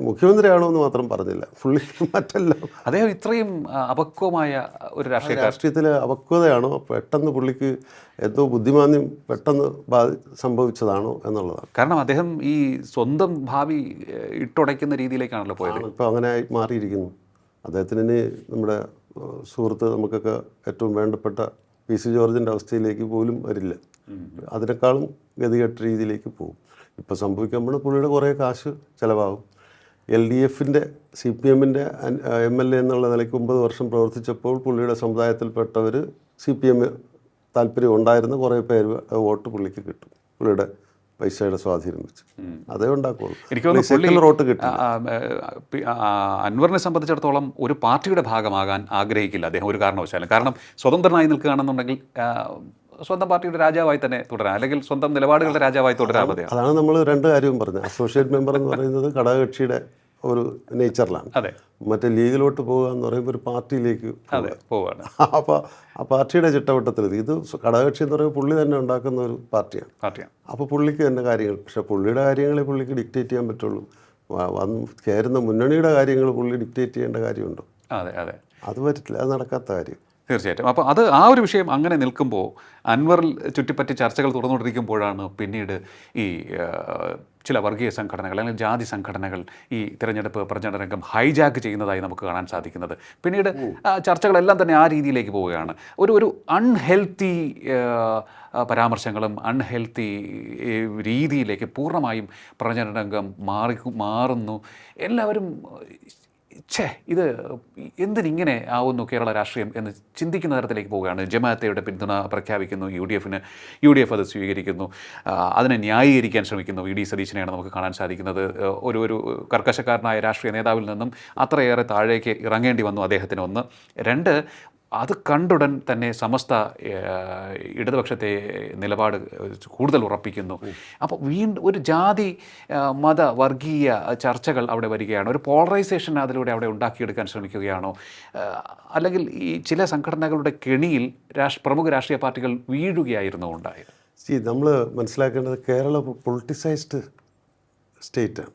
A: മുഖ്യമന്ത്രിയാണോ എന്ന് മാത്രം പറഞ്ഞില്ല, പുള്ളി മറ്റെല്ലാം.
B: അദ്ദേഹം ഇത്രയും അപക്വമായ ഒരു
A: രാഷ്ട്രീയത്തിലെ അപക്വതയാണോ, പെട്ടെന്ന് പുള്ളിക്ക് എന്തോ ബുദ്ധിമാന്യം പെട്ടെന്ന് സംഭവിച്ചതാണോ എന്നുള്ളതാണ്.
B: കാരണം അദ്ദേഹം ഈ സ്വന്തം ഭാവി ഇട്ടുടയ്ക്കുന്ന രീതിയിലേക്കാണല്ലോ പോയത്.
A: ഇപ്പോൾ അങ്ങനെ മാറിയിരിക്കുന്നു. അദ്ദേഹത്തിന് നമ്മുടെ സുഹൃത്ത്, നമുക്കൊക്കെ ഏറ്റവും വേണ്ടപ്പെട്ട PC ജോർജിൻ്റെ അവസ്ഥയിലേക്ക് പോലും വരില്ല, അതിനേക്കാളും ഗതികെട്ട രീതിയിലേക്ക് പോകും. ഇപ്പോൾ സംഭവിക്കുമ്പോൾ പുള്ളിയുടെ കുറേ കാശ് ചിലവാകും. LDFിൻ്റെ CPMൻ്റെ MLA എന്നുള്ള നിലയ്ക്ക് 9 വർഷം പ്രവർത്തിച്ചപ്പോൾ പുള്ളിയുടെ സമുദായത്തിൽപ്പെട്ടവർ CPM താല്പര്യം ഉണ്ടായിരുന്ന കുറേ പേര് വോട്ട് പുള്ളിക്ക് കിട്ടും, പുള്ളിയുടെ പൈസയുടെ സ്വാധീനം വെച്ച് അതേ ഉണ്ടാക്കുള്ളൂ.
B: എനിക്ക് തോന്നുന്നു
A: സെക്കുലർ വോട്ട് കിട്ടി.
B: അൻവറിനെ സംബന്ധിച്ചിടത്തോളം ഒരു പാർട്ടിയുടെ ഭാഗമാകാൻ ആഗ്രഹിക്കില്ല അദ്ദേഹം ഒരു കാരണവശാലും. കാരണം സ്വതന്ത്രനായി നിൽക്കുകയാണെന്നുണ്ടെങ്കിൽ സ്വന്തം പാർട്ടിയുടെ രാജാവായി തന്നെ തുടരാം, അല്ലെങ്കിൽ സ്വന്തം നിലപാടുകളുടെ രാജാവായി തുടരാൻ മതിയാണ്.
A: അതാണ് നമ്മൾ രണ്ട് കാര്യവും പറഞ്ഞത്. അസോസിയേറ്റ് മെമ്പർ എന്ന് പറയുന്നത് ഘടകകക്ഷിയുടെ ഒരു നേച്ചറിലാണ്.
B: അതെ,
A: മറ്റേ ലീഗിലോട്ട് പോകുക എന്ന് പറയുമ്പോൾ ഒരു പാർട്ടിയിലേക്ക്
B: പോവാണ്.
A: അപ്പോൾ ആ പാർട്ടിയുടെ ചിട്ടവട്ടത്തിൽ ഇത് ഘടകകക്ഷി എന്ന് പറയുമ്പോൾ പുള്ളി തന്നെ ഉണ്ടാക്കുന്ന ഒരു പാർട്ടിയാണ്. അപ്പോൾ പുള്ളിക്ക് തന്നെ കാര്യങ്ങൾ, പക്ഷേ പുള്ളിയുടെ കാര്യങ്ങളെ പുള്ളിക്ക് ഡിക്റ്റേറ്റ് ചെയ്യാൻ പറ്റുള്ളൂ. വന്ന് ചേരുന്ന മുന്നണിയുടെ കാര്യങ്ങൾ പുള്ളി ഡിക്റ്റേറ്റ് ചെയ്യേണ്ട കാര്യമുണ്ടോ?
B: അതെ അതെ,
A: അത് പറ്റില്ല, അത് നടക്കാത്ത കാര്യം.
B: തീർച്ചയായിട്ടും. അപ്പോൾ അത് ആ ഒരു വിഷയം അങ്ങനെ നിൽക്കുമ്പോൾ അൻവറിൽ ചുറ്റിപ്പറ്റി ചർച്ചകൾ തുറന്നുകൊണ്ടിരിക്കുമ്പോഴാണ് പിന്നീട് ഈ ചില വർഗീയ സംഘടനകൾ അല്ലെങ്കിൽ ജാതി സംഘടനകൾ ഈ തിരഞ്ഞെടുപ്പ് പ്രചരണ രംഗം ഹൈജാക്ക് ചെയ്യുന്നതായി നമുക്ക് കാണാൻ സാധിക്കുന്നത്. പിന്നീട് ചർച്ചകളെല്ലാം തന്നെ ആ രീതിയിലേക്ക് പോവുകയാണ്. ഒരു അൺഹെൽത്തി പരാമർശങ്ങളും അൺഹെൽത്തി രീതിയിലേക്ക് പൂർണ്ണമായും പ്രചരണ രംഗം മാറുന്നു. എല്ലാവരും ഇത് എന്തിനിങ്ങനെ ആവുന്നു കേരള രാഷ്ട്രീയം എന്ന് ചിന്തിക്കുന്ന തരത്തിലേക്ക് പോവുകയാണ്. ജമാഅത്തയുടെ പിന്തുണ പ്രഖ്യാപിക്കുന്നു, യു ഡി എഫ് അത് സ്വീകരിക്കുന്നു, അതിനെ ന്യായീകരിക്കാൻ ശ്രമിക്കുന്നു. വി ഡി സതീശനെയാണ് നമുക്ക് കാണാൻ സാധിക്കുന്നത്. ഒരു കർക്കശക്കാരനായ രാഷ്ട്രീയ നേതാവിൽ നിന്നും അത്രയേറെ താഴേക്ക് ഇറങ്ങേണ്ടി വന്നു അദ്ദേഹത്തിന്. ഒന്ന്. രണ്ട്, അത് കണ്ടുടൻ തന്നെ സമസ്ത ഇടതുപക്ഷത്തെ നിലപാട് കൂടുതൽ ഉറപ്പിക്കുന്നു. അപ്പോൾ വീണ്ടും ഒരു ജാതി മത വർഗീയ ചർച്ചകൾ അവിടെ വരികയാണ്. ഒരു പോളറൈസേഷൻ അതിലൂടെ അവിടെ ഉണ്ടാക്കിയെടുക്കാൻ ശ്രമിക്കുകയാണോ? അല്ലെങ്കിൽ ഈ ചില സംഘടനകളുടെ കെണിയിൽ പ്രമുഖ രാഷ്ട്രീയ പാർട്ടികൾ വീഴുകയായിരുന്നു ഉണ്ടായത്?
A: നമ്മൾ മനസ്സിലാക്കേണ്ടത് കേരളം പൊളിറ്റിസൈസ്ഡ് സ്റ്റേറ്റാണ്.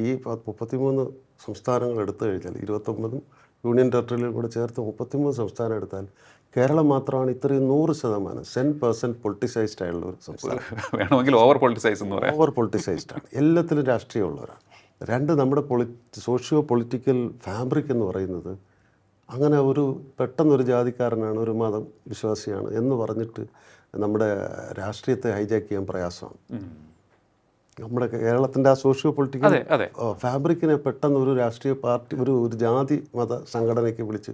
A: ഈ 33 സംസ്ഥാനങ്ങൾ എടുത്തു കഴിഞ്ഞാൽ 29 യൂണിയൻ ടെറിട്ടറിയിലും കൂടെ ചേർത്ത് 33 സംസ്ഥാനം എടുത്താൽ കേരളം മാത്രമാണ് ഇത്രയും 100% 10% പൊളിറ്റിസൈസ്ഡ് ആയുള്ള ഒരു സംസ്ഥാനം.
B: വേണമെങ്കിൽ ഓവർ പൊളിറ്റിസൈസ്ഡ്
A: ആണ്. എല്ലാത്തിലും രാഷ്ട്രീയമുള്ളവരാണ്. രണ്ട്, നമ്മുടെ സോഷ്യോ പൊളിറ്റിക്കൽ ഫാബ്രിക് എന്ന് പറയുന്നത് അങ്ങനെ പെട്ടെന്നൊരു ജാതിക്കാരനാണ്, ഒരു മതം വിശ്വാസിയാണ് എന്ന് പറഞ്ഞിട്ട് നമ്മുടെ രാഷ്ട്രീയത്തെ ഹൈജാക്ക് ചെയ്യാൻ പ്രയാസമാണ്. നമ്മുടെ കേരളത്തിൻ്റെ ആ സോഷ്യോ പൊളിറ്റിക്കൽ ഫാബ്രിക്കിനെ പെട്ടെന്ന് ഒരു രാഷ്ട്രീയ പാർട്ടി ഒരു ജാതി മത സംഘടനയ്ക്ക് വിളിച്ച്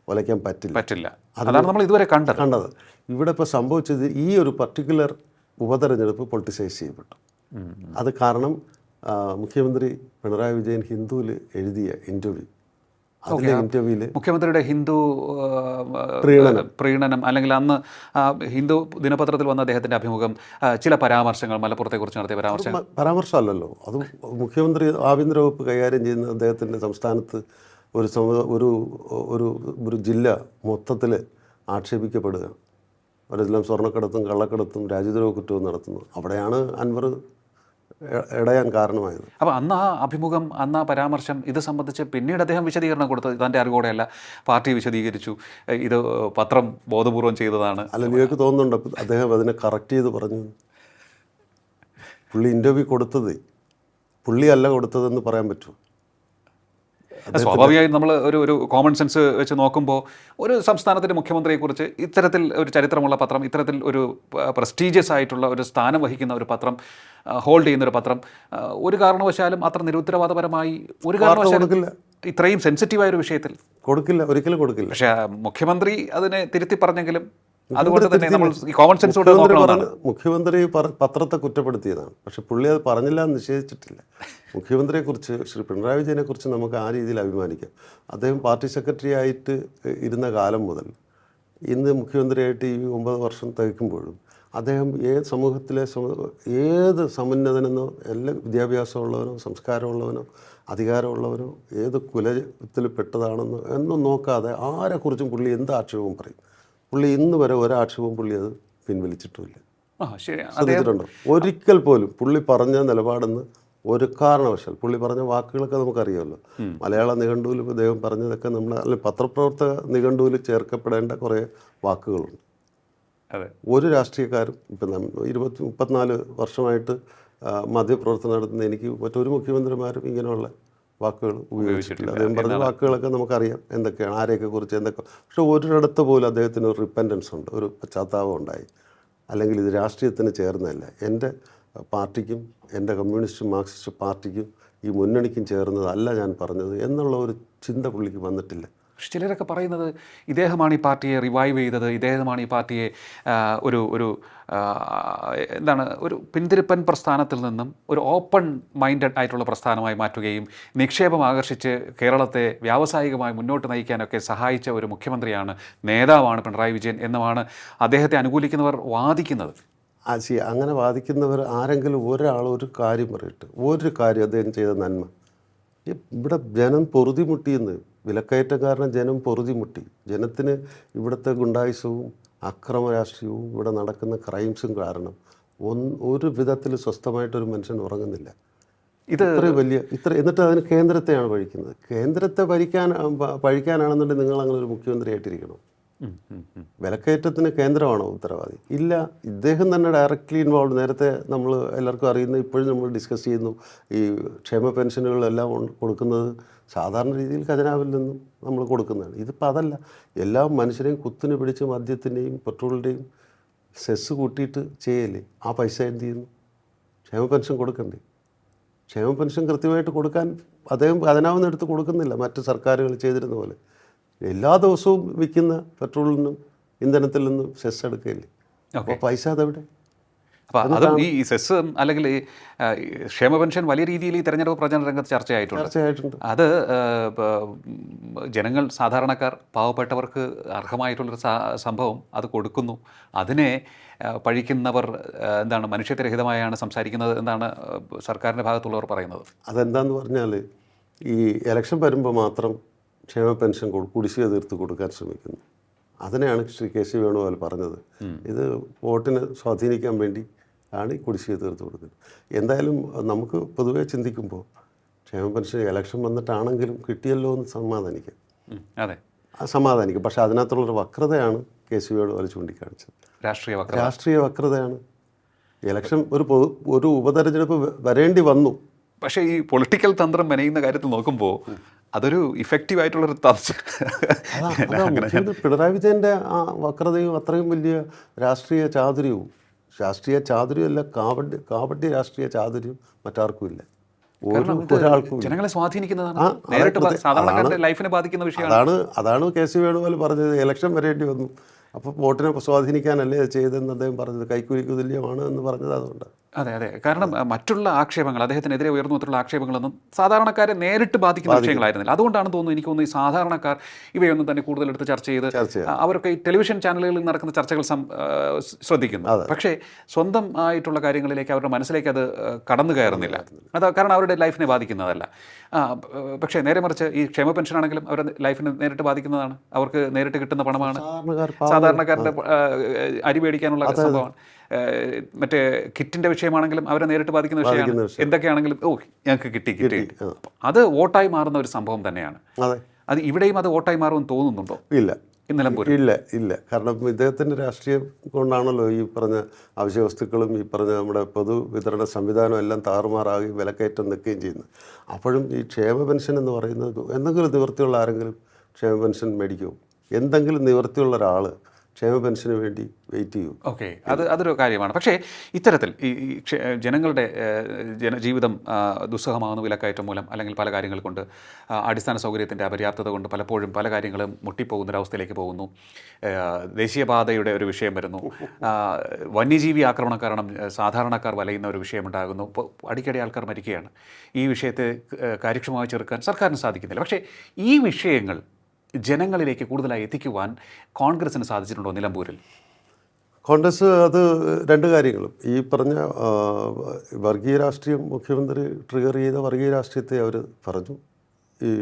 A: വലയ്ക്കാൻ പറ്റില്ല.
B: അതാണ് നമ്മൾ ഇതുവരെ കണ്ടത്.
A: ഇവിടെ ഇപ്പോൾ സംഭവിച്ചത് ഈ ഒരു പർട്ടിക്കുലർ ഉപതെരഞ്ഞെടുപ്പ് പൊളിറ്റിസൈസ് ചെയ്യപ്പെട്ടു. അത് കാരണം മുഖ്യമന്ത്രി പിണറായി വിജയൻ ഹിന്ദുവിൽ എഴുതിയ ഇൻ്റർവ്യൂ,
B: മുഖ്യമന്ത്രിയുടെ ഹിന്ദു പ്രീണനം അല്ലെങ്കിൽ അന്ന് ഹിന്ദു ദിനപത്രത്തിൽ വന്ന അദ്ദേഹത്തിൻ്റെ അഭിമുഖം, ചില പരാമർശങ്ങൾ, മലപ്പുറത്തെക്കുറിച്ച് നടത്തിയ
A: പരാമർശമല്ലല്ലോ അത്. മുഖ്യമന്ത്രി ആഭ്യന്തര വകുപ്പ് കൈകാര്യം ചെയ്യുന്ന അദ്ദേഹത്തിൻ്റെ സംസ്ഥാനത്ത് ഒരു ജില്ല മൊത്തത്തിൽ ആക്ഷേപിക്കപ്പെടുക, അവരെല്ലാം സ്വർണ്ണക്കടത്തും കള്ളക്കടത്തും രാജ്യദ്രോഹ കുറ്റവും നടത്തുന്നു. അവിടെയാണ് അൻവർ ഇടയാൻ കാരണമായത്.
B: അപ്പോൾ അന്ന് ആ അഭിമുഖം, അന്ന് ആ പരാമർശം ഇത് സംബന്ധിച്ച് പിന്നീട് അദ്ദേഹം വിശദീകരണം കൊടുത്തത് തൻ്റെ അറിവോടെയല്ല, പാർട്ടി വിശദീകരിച്ചു, ഇത് പത്രം ബോധപൂർവം ചെയ്തതാണ്.
A: അല്ല, നിങ്ങൾക്ക് തോന്നുന്നുണ്ടോ അദ്ദേഹം അതിനെ കറക്റ്റ് ചെയ്ത് പറഞ്ഞു? പുള്ളി ഇൻ്റർവ്യൂ പുള്ളിയല്ല കൊടുത്തതെന്ന് പറയാൻ പറ്റുമോ?
B: സ്വാഭാവികമായും നമ്മൾ ഒരു കോമൺ സെൻസ് വെച്ച് നോക്കുമ്പോൾ ഒരു സംസ്ഥാനത്തിൻ്റെ മുഖ്യമന്ത്രിയെക്കുറിച്ച് ഇത്തരത്തിൽ ഒരു ചരിത്രമുള്ള പത്രം, ഇത്തരത്തിൽ ഒരു പ്രസ്റ്റീജിയസ് ആയിട്ടുള്ള ഒരു സ്ഥാനം വഹിക്കുന്ന ഒരു പത്രം, ഹോൾഡ് ചെയ്യുന്നൊരു പത്രം ഒരു കാരണവശാലും അത്ര നിരുത്തരവാദപരമായി ഒരു കാരണവശാലും ഇത്രയും സെൻസിറ്റീവായ ഒരു വിഷയത്തിൽ
A: ഒരിക്കലും കൊടുക്കില്ല.
B: പക്ഷേ മുഖ്യമന്ത്രി അതിനെ തിരുത്തി പറഞ്ഞെങ്കിലും അതുകൊണ്ട് തന്നെ നമ്മൾ കോമൺ സെൻസോടെ നോക്കണമെന്നാണ്.
A: മുഖ്യമന്ത്രി പത്രത്തെ കുറ്റപ്പെടുത്തിയതാണ്, പക്ഷെ പുള്ളി അത് പറഞ്ഞില്ല എന്ന് നിഷേധിച്ചിട്ടില്ല. മുഖ്യമന്ത്രിയെക്കുറിച്ച്, ശ്രീ പിണറായി വിജയനെക്കുറിച്ച് നമുക്ക് ആ രീതിയിൽ അഭിമാനിക്കാം. അദ്ദേഹം പാർട്ടി സെക്രട്ടറി ആയിട്ട് ഇരുന്ന കാലം മുതൽ ഇന്ന് മുഖ്യമന്ത്രിയായിട്ട് ഈ 9 വർഷം തികയ്ക്കുമ്പോഴും അദ്ദേഹം സമൂഹത്തിലെ ഏത് സമുന്നതനെന്നോ, എല്ലാ വിദ്യാഭ്യാസമുള്ളവനോ സംസ്കാരമുള്ളവനോ അധികാരമുള്ളവനോ ഏത് കുലത്തിൽ പെട്ടതാണെന്നോ എന്നും നോക്കാതെ ആരെക്കുറിച്ചും പുള്ളി എന്ത് ആക്ഷേപവും പറയും. പുള്ളി ഇന്ന് വരെ ഒരാക്ഷേപവും പുള്ളി അത് പിൻവലിച്ചിട്ടുമില്ല. ശ്രദ്ധിച്ചിട്ടുണ്ടോ? ഒരിക്കൽ പോലും പുള്ളി പറഞ്ഞ നിലപാടെന്ന് ഒരു കാരണവശാൽ, പുള്ളി പറഞ്ഞ വാക്കുകളൊക്കെ നമുക്കറിയാമല്ലോ. മലയാള നിഘണ്ടുവിൽ അദ്ദേഹം പറഞ്ഞതൊക്കെ അല്ലെങ്കിൽ പത്രപ്രവർത്തക നിഘണ്ടുവിൽ ചേർക്കപ്പെടേണ്ട കുറേ വാക്കുകളുണ്ട്. ഒരു രാഷ്ട്രീയക്കാരും ഇപ്പം 34 വർഷമായിട്ട് മാധ്യമപ്രവർത്തനം നടത്തുന്ന എനിക്ക് മറ്റൊരു മുഖ്യമന്ത്രിമാരും ഇങ്ങനെയുള്ള വാക്കുകൾ ഉപയോഗിച്ചിട്ടില്ല. അദ്ദേഹം പറഞ്ഞ വാക്കുകളൊക്കെ നമുക്കറിയാം എന്തൊക്കെയാണ്, ആരെയൊക്കെ കുറിച്ച് എന്തൊക്കെ. പക്ഷെ ഒരിടത്ത് പോലും അദ്ദേഹത്തിന് ഒരു റിപ്പൻറ്റൻസ് ഉണ്ട്, ഒരു പശ്ചാത്താപം ഉണ്ടായി, അല്ലെങ്കിൽ ഇത് രാഷ്ട്രീയത്തിന് ചേർന്നതല്ല, എൻ്റെ പാർട്ടിക്കും എൻ്റെ കമ്മ്യൂണിസ്റ്റ് മാർക്സിസ്റ്റ് പാർട്ടിക്കും ഈ മുന്നണിക്കും ചേർന്നതല്ല ഞാൻ പറഞ്ഞത് എന്നുള്ള ഒരു ചിന്ത പുള്ളിക്ക് വന്നിട്ടില്ല.
B: പക്ഷെ ചിലരൊക്കെ പറയുന്നത് ഇദ്ദേഹമാണ് ഈ പാർട്ടിയെ റിവൈവ് ചെയ്തത്, ഇദ്ദേഹമാണ് ഈ പാർട്ടിയെ ഒരു എന്താണ് ഒരു പിന്തിരിപ്പൻ പ്രസ്ഥാനത്തിൽ നിന്നും ഒരു ഓപ്പൺ മൈൻഡഡ് ആയിട്ടുള്ള പ്രസ്ഥാനമായി മാറ്റുകയും നിക്ഷേപം ആകർഷിച്ച് കേരളത്തെ വ്യാവസായികമായി മുന്നോട്ട് നയിക്കാനൊക്കെ സഹായിച്ച ഒരു മുഖ്യമന്ത്രിയാണ്, നേതാവാണ് പിണറായി വിജയൻ എന്നുമാണ് അദ്ദേഹത്തെ അനുകൂലിക്കുന്നവർ വാദിക്കുന്നത്.
A: അങ്ങനെ വാദിക്കുന്നവർ ആരെങ്കിലും ഒരാൾ ഒരു കാര്യം പറയട്ടെ, ഒരു കാര്യം അദ്ദേഹം ചെയ്ത നന്മ. ഇവിടെ ജനം പൊറുതിമുട്ടിയെന്ന്, വിലക്കയറ്റം കാരണം ജനം പൊറുതിമുട്ടി. ജനത്തിന് ഇവിടുത്തെ ഗുണ്ടായുസവും അക്രമ രാഷ്ട്രീയവും ഇവിടെ നടക്കുന്ന ക്രൈംസും കാരണം ഒരു വിധത്തിൽ സ്വസ്ഥമായിട്ടൊരു മനുഷ്യൻ ഉറങ്ങുന്നില്ല. ഇത്രയും വലിയ എന്നിട്ട് അതിന് കേന്ദ്രത്തെയാണ് പഴിക്കുന്നത്. കേന്ദ്രത്തെ പഴിക്കാനാണെന്നുണ്ടെങ്കിൽ നിങ്ങൾ അങ്ങനെ ഒരു മുഖ്യമന്ത്രിയായിട്ടിരിക്കണം. വിലക്കയറ്റത്തിന് കേന്ദ്രമാണോ ഉത്തരവാദി? ഇല്ല, ഇദ്ദേഹം തന്നെ ഡയറക്റ്റ്ലി ഇൻവോൾവ്. നേരത്തെ നമ്മൾ എല്ലാവർക്കും അറിയുന്ന, ഇപ്പോഴും നമ്മൾ ഡിസ്കസ് ചെയ്യുന്നു, ഈ ക്ഷേമ പെൻഷനുകളെല്ലാം കൊടുക്കുന്നത് സാധാരണ രീതിയിൽ ഖജനാവിൽ നിന്നും നമ്മൾ കൊടുക്കുന്നതാണ്. ഇതിപ്പോൾ അതല്ല, എല്ലാ മനുഷ്യരെയും കുത്തിന് പിടിച്ച് മദ്യത്തിൻ്റെയും പെട്രോളിൻ്റെയും സെസ് കൂട്ടിയിട്ട് ചെയ്യല്ലേ. ആ പൈസ എന്ത് ചെയ്യുന്നു? ക്ഷേമ പെൻഷൻ കൊടുക്കണ്ടേ? ക്ഷേമ പെൻഷൻ കൃത്യമായിട്ട് കൊടുക്കാൻ അദ്ദേഹം ഖജനാവിൽ നിന്ന് എടുത്ത് കൊടുക്കുന്നില്ല, മറ്റ് സർക്കാരുകൾ ചെയ്തിരുന്ന പോലെ. എല്ലാ ദിവസവും വിൽക്കുന്ന പെട്രോളിൽ നിന്നും ഇന്ധനത്തിൽ നിന്നും സെസ് എടുക്കുകയില്ലേ? അപ്പോൾ പൈസ അതെവിടെ?
B: അപ്പോൾ അതും ഈ സെസ് അല്ലെങ്കിൽ ഈ ക്ഷേമ പെൻഷൻ വലിയ രീതിയിൽ ഈ തെരഞ്ഞെടുപ്പ് പ്രചരണ രംഗത്ത് ചർച്ചയായിട്ടുണ്ട്. അത് ജനങ്ങൾ, സാധാരണക്കാർ, പാവപ്പെട്ടവർക്ക് അർഹമായിട്ടുള്ളൊരു സംഭവം അത് കൊടുക്കുന്നു. അതിനെ പഴിക്കുന്നവർ എന്താണ് മനുഷ്യത്വരഹിതമായാണ് സംസാരിക്കുന്നത് എന്നാണ് സർക്കാരിൻ്റെ ഭാഗത്തുള്ളവർ പറയുന്നത്.
A: അതെന്താന്ന് പറഞ്ഞാൽ, ഈ ഇലക്ഷൻ വരുമ്പോൾ മാത്രം ക്ഷേമ പെൻഷൻ കുടിശ്ശിക തീർത്ത് കൊടുക്കാൻ ശ്രമിക്കുന്നു. അതിനെയാണ് ശ്രീ കെ സി വേണുഗോപാൽ പറഞ്ഞത്. ഇത് വോട്ടിന് സ്വാധീനിക്കാൻ വേണ്ടി ആണ് ഈ കുടിശ്ശിക തീർത്ത് കൊടുക്കുന്നത്. എന്തായാലും നമുക്ക് പൊതുവെ ചിന്തിക്കുമ്പോൾ ക്ഷേമ പെൻഷൻ ഇലക്ഷൻ വന്നിട്ടാണെങ്കിലും കിട്ടിയല്ലോ എന്ന് സമാധാനിക്കാം.
B: അതെ,
A: സമാധാനിക്കും. പക്ഷേ അതിനകത്തുള്ളൊരു വക്രതയാണ് കെ സി വേണുഗോപാൽ ചൂണ്ടിക്കാണിച്ചത്. രാഷ്ട്രീയ വക്രതയാണ്. ഇലക്ഷൻ ഒരു ഉപതെരഞ്ഞെടുപ്പ് വരേണ്ടി വന്നു.
B: പക്ഷേ ഈ പൊളിറ്റിക്കൽ തന്ത്രം മെനയുന്ന കാര്യത്തിൽ നോക്കുമ്പോൾ അതൊരു ഇഫക്റ്റീവ് ആയിട്ടുള്ളൊരു
A: പിണറായി വിജയൻ്റെ ആ വക്രതയും അത്രയും വലിയ രാഷ്ട്രീയ ചാതുര്യമല്ല, കാപട്യ രാഷ്ട്രീയ ചാതുര്യം മറ്റാർക്കും ഇല്ല, ഒരാൾക്കും.
B: ജനങ്ങളെ സ്വാധീനിക്കുന്നതാണ്, നേരിട്ട് സാധാരണക്കാരുടെ ലൈഫിനെ ബാധിക്കുന്ന വിഷയമാണ്.
A: അതാണ് കെ സി വേണുഗോപാൽ പറഞ്ഞത്. ഇലക്ഷൻ വരേണ്ടി വന്നു, അപ്പോൾ വോട്ടിനെ സ്വാധീനിക്കാനല്ലേ ചെയ്തതെന്ന് അദ്ദേഹം പറഞ്ഞത്. കൈക്കൂലിക്ക് തുല്യമാണ് എന്ന് പറഞ്ഞത് അതുകൊണ്ട്.
B: അതെ, കാരണം മറ്റുള്ള ആക്ഷേപങ്ങൾ, അദ്ദേഹത്തിനെതിരെ ഉയർന്നു വന്നിട്ടുള്ള ആക്ഷേപങ്ങളൊന്നും സാധാരണക്കാരെ നേരിട്ട് ബാധിക്കുന്ന വിഷയങ്ങളായിരുന്നില്ല. അതുകൊണ്ടാണ് തോന്നുന്നു, എനിക്ക് തോന്നുന്നു ഈ സാധാരണക്കാർ ഇവയൊന്നും തന്നെ കൂടുതൽ എടുത്ത് ചർച്ച ചെയ്ത് അവർക്ക് ഈ ടെലിവിഷൻ ചാനലുകളിൽ നടക്കുന്ന ചർച്ചകൾ ശ്രദ്ധിക്കുന്നു. പക്ഷേ സ്വന്തം ആയിട്ടുള്ള കാര്യങ്ങളിലേക്ക്, അവരുടെ മനസ്സിലേക്ക് അത് കടന്നു കയറുന്നില്ല. അത് കാരണം അവരുടെ ലൈഫിനെ ബാധിക്കുന്നതല്ല. പക്ഷേ നേരെ മറിച്ച് ഈ ക്ഷേമ പെൻഷൻ ആണെങ്കിലും അവരുടെ ലൈഫിനെ നേരിട്ട് ബാധിക്കുന്നതാണ്. അവർക്ക് നേരിട്ട് കിട്ടുന്ന പണമാണ്. സാധാരണക്കാരുടെ അരി മേടിക്കാനുള്ള സംഭവമാണ്. മറ്റേ കിറ്റിൻ്റെ വിഷയമാണെങ്കിലും അവരെ നേരിട്ട് ബാധിക്കുന്ന വിഷയമാണ്. എന്തൊക്കെയാണെങ്കിലും ഞങ്ങൾക്ക് കിട്ടി അത് വോട്ടായി മാറുന്ന ഒരു സംഭവം തന്നെയാണ്. അത് ഇവിടെയും അത് വോട്ടായി മാറുമെന്ന് തോന്നുന്നുണ്ടോ?
A: ഇല്ല. കാരണം ഇദ്ദേഹത്തിൻ്റെ രാഷ്ട്രീയം കൊണ്ടാണല്ലോ ഈ പറഞ്ഞ അവശ്യവസ്തുക്കളും ഈ പറഞ്ഞ നമ്മുടെ പൊതുവിതരണ സംവിധാനം എല്ലാം താറുമാറാകുകയും വിലക്കയറ്റം നിൽക്കുകയും ചെയ്യുന്നത്. അപ്പോഴും ഈ ക്ഷേമ പെൻഷൻ എന്ന് പറയുന്നത്, എന്തെങ്കിലും നിവൃത്തിയുള്ള ആരെങ്കിലും ക്ഷേമ പെൻഷൻ മേടിക്കുമോ? എന്തെങ്കിലും നിവൃത്തിയുള്ള ഒരാൾ ക്ഷേമ പെൻഷന് വേണ്ടി വെയിറ്റ് ചെയ്യും.
B: ഓക്കെ, അതൊരു കാര്യമാണ്. പക്ഷേ ഇത്തരത്തിൽ ഈ ജനങ്ങളുടെ ജീവിതം ദുസ്സഹമാകുന്ന വിലക്കയറ്റം മൂലം, അല്ലെങ്കിൽ പല കാര്യങ്ങൾ കൊണ്ട്, അടിസ്ഥാന സൗകര്യത്തിൻ്റെ അപര്യാപ്തത കൊണ്ട് പലപ്പോഴും പല കാര്യങ്ങളും മുട്ടിപ്പോകുന്നൊരവസ്ഥയിലേക്ക് പോകുന്നു. ദേശീയപാതയുടെ ഒരു വിഷയം വരുന്നു. വന്യജീവി ആക്രമണം കാരണം സാധാരണക്കാർ വലയുന്ന ഒരു വിഷയമുണ്ടാകുന്നു. അടിക്കടി ആൾക്കാർ മരിക്കുകയാണ്. ഈ വിഷയത്തെ കാര്യക്ഷമമായി ചെറുക്കാൻ സർക്കാരിന് സാധിക്കുന്നില്ല. പക്ഷേ ഈ വിഷയങ്ങൾ ജനങ്ങളിലേക്ക് കൂടുതലായി എത്തിക്കുവാൻ കോൺഗ്രസിന് സാധിച്ചിട്ടുണ്ടോ നിലമ്പൂരിൽ?
A: കോൺഗ്രസ് അത് രണ്ട് കാര്യങ്ങളും, ഈ പറഞ്ഞ വർഗീയ രാഷ്ട്രീയം, മുഖ്യമന്ത്രി ട്രിഗർ ചെയ്ത വർഗീയ രാഷ്ട്രീയത്തെ അവർ പറഞ്ഞു. ഈ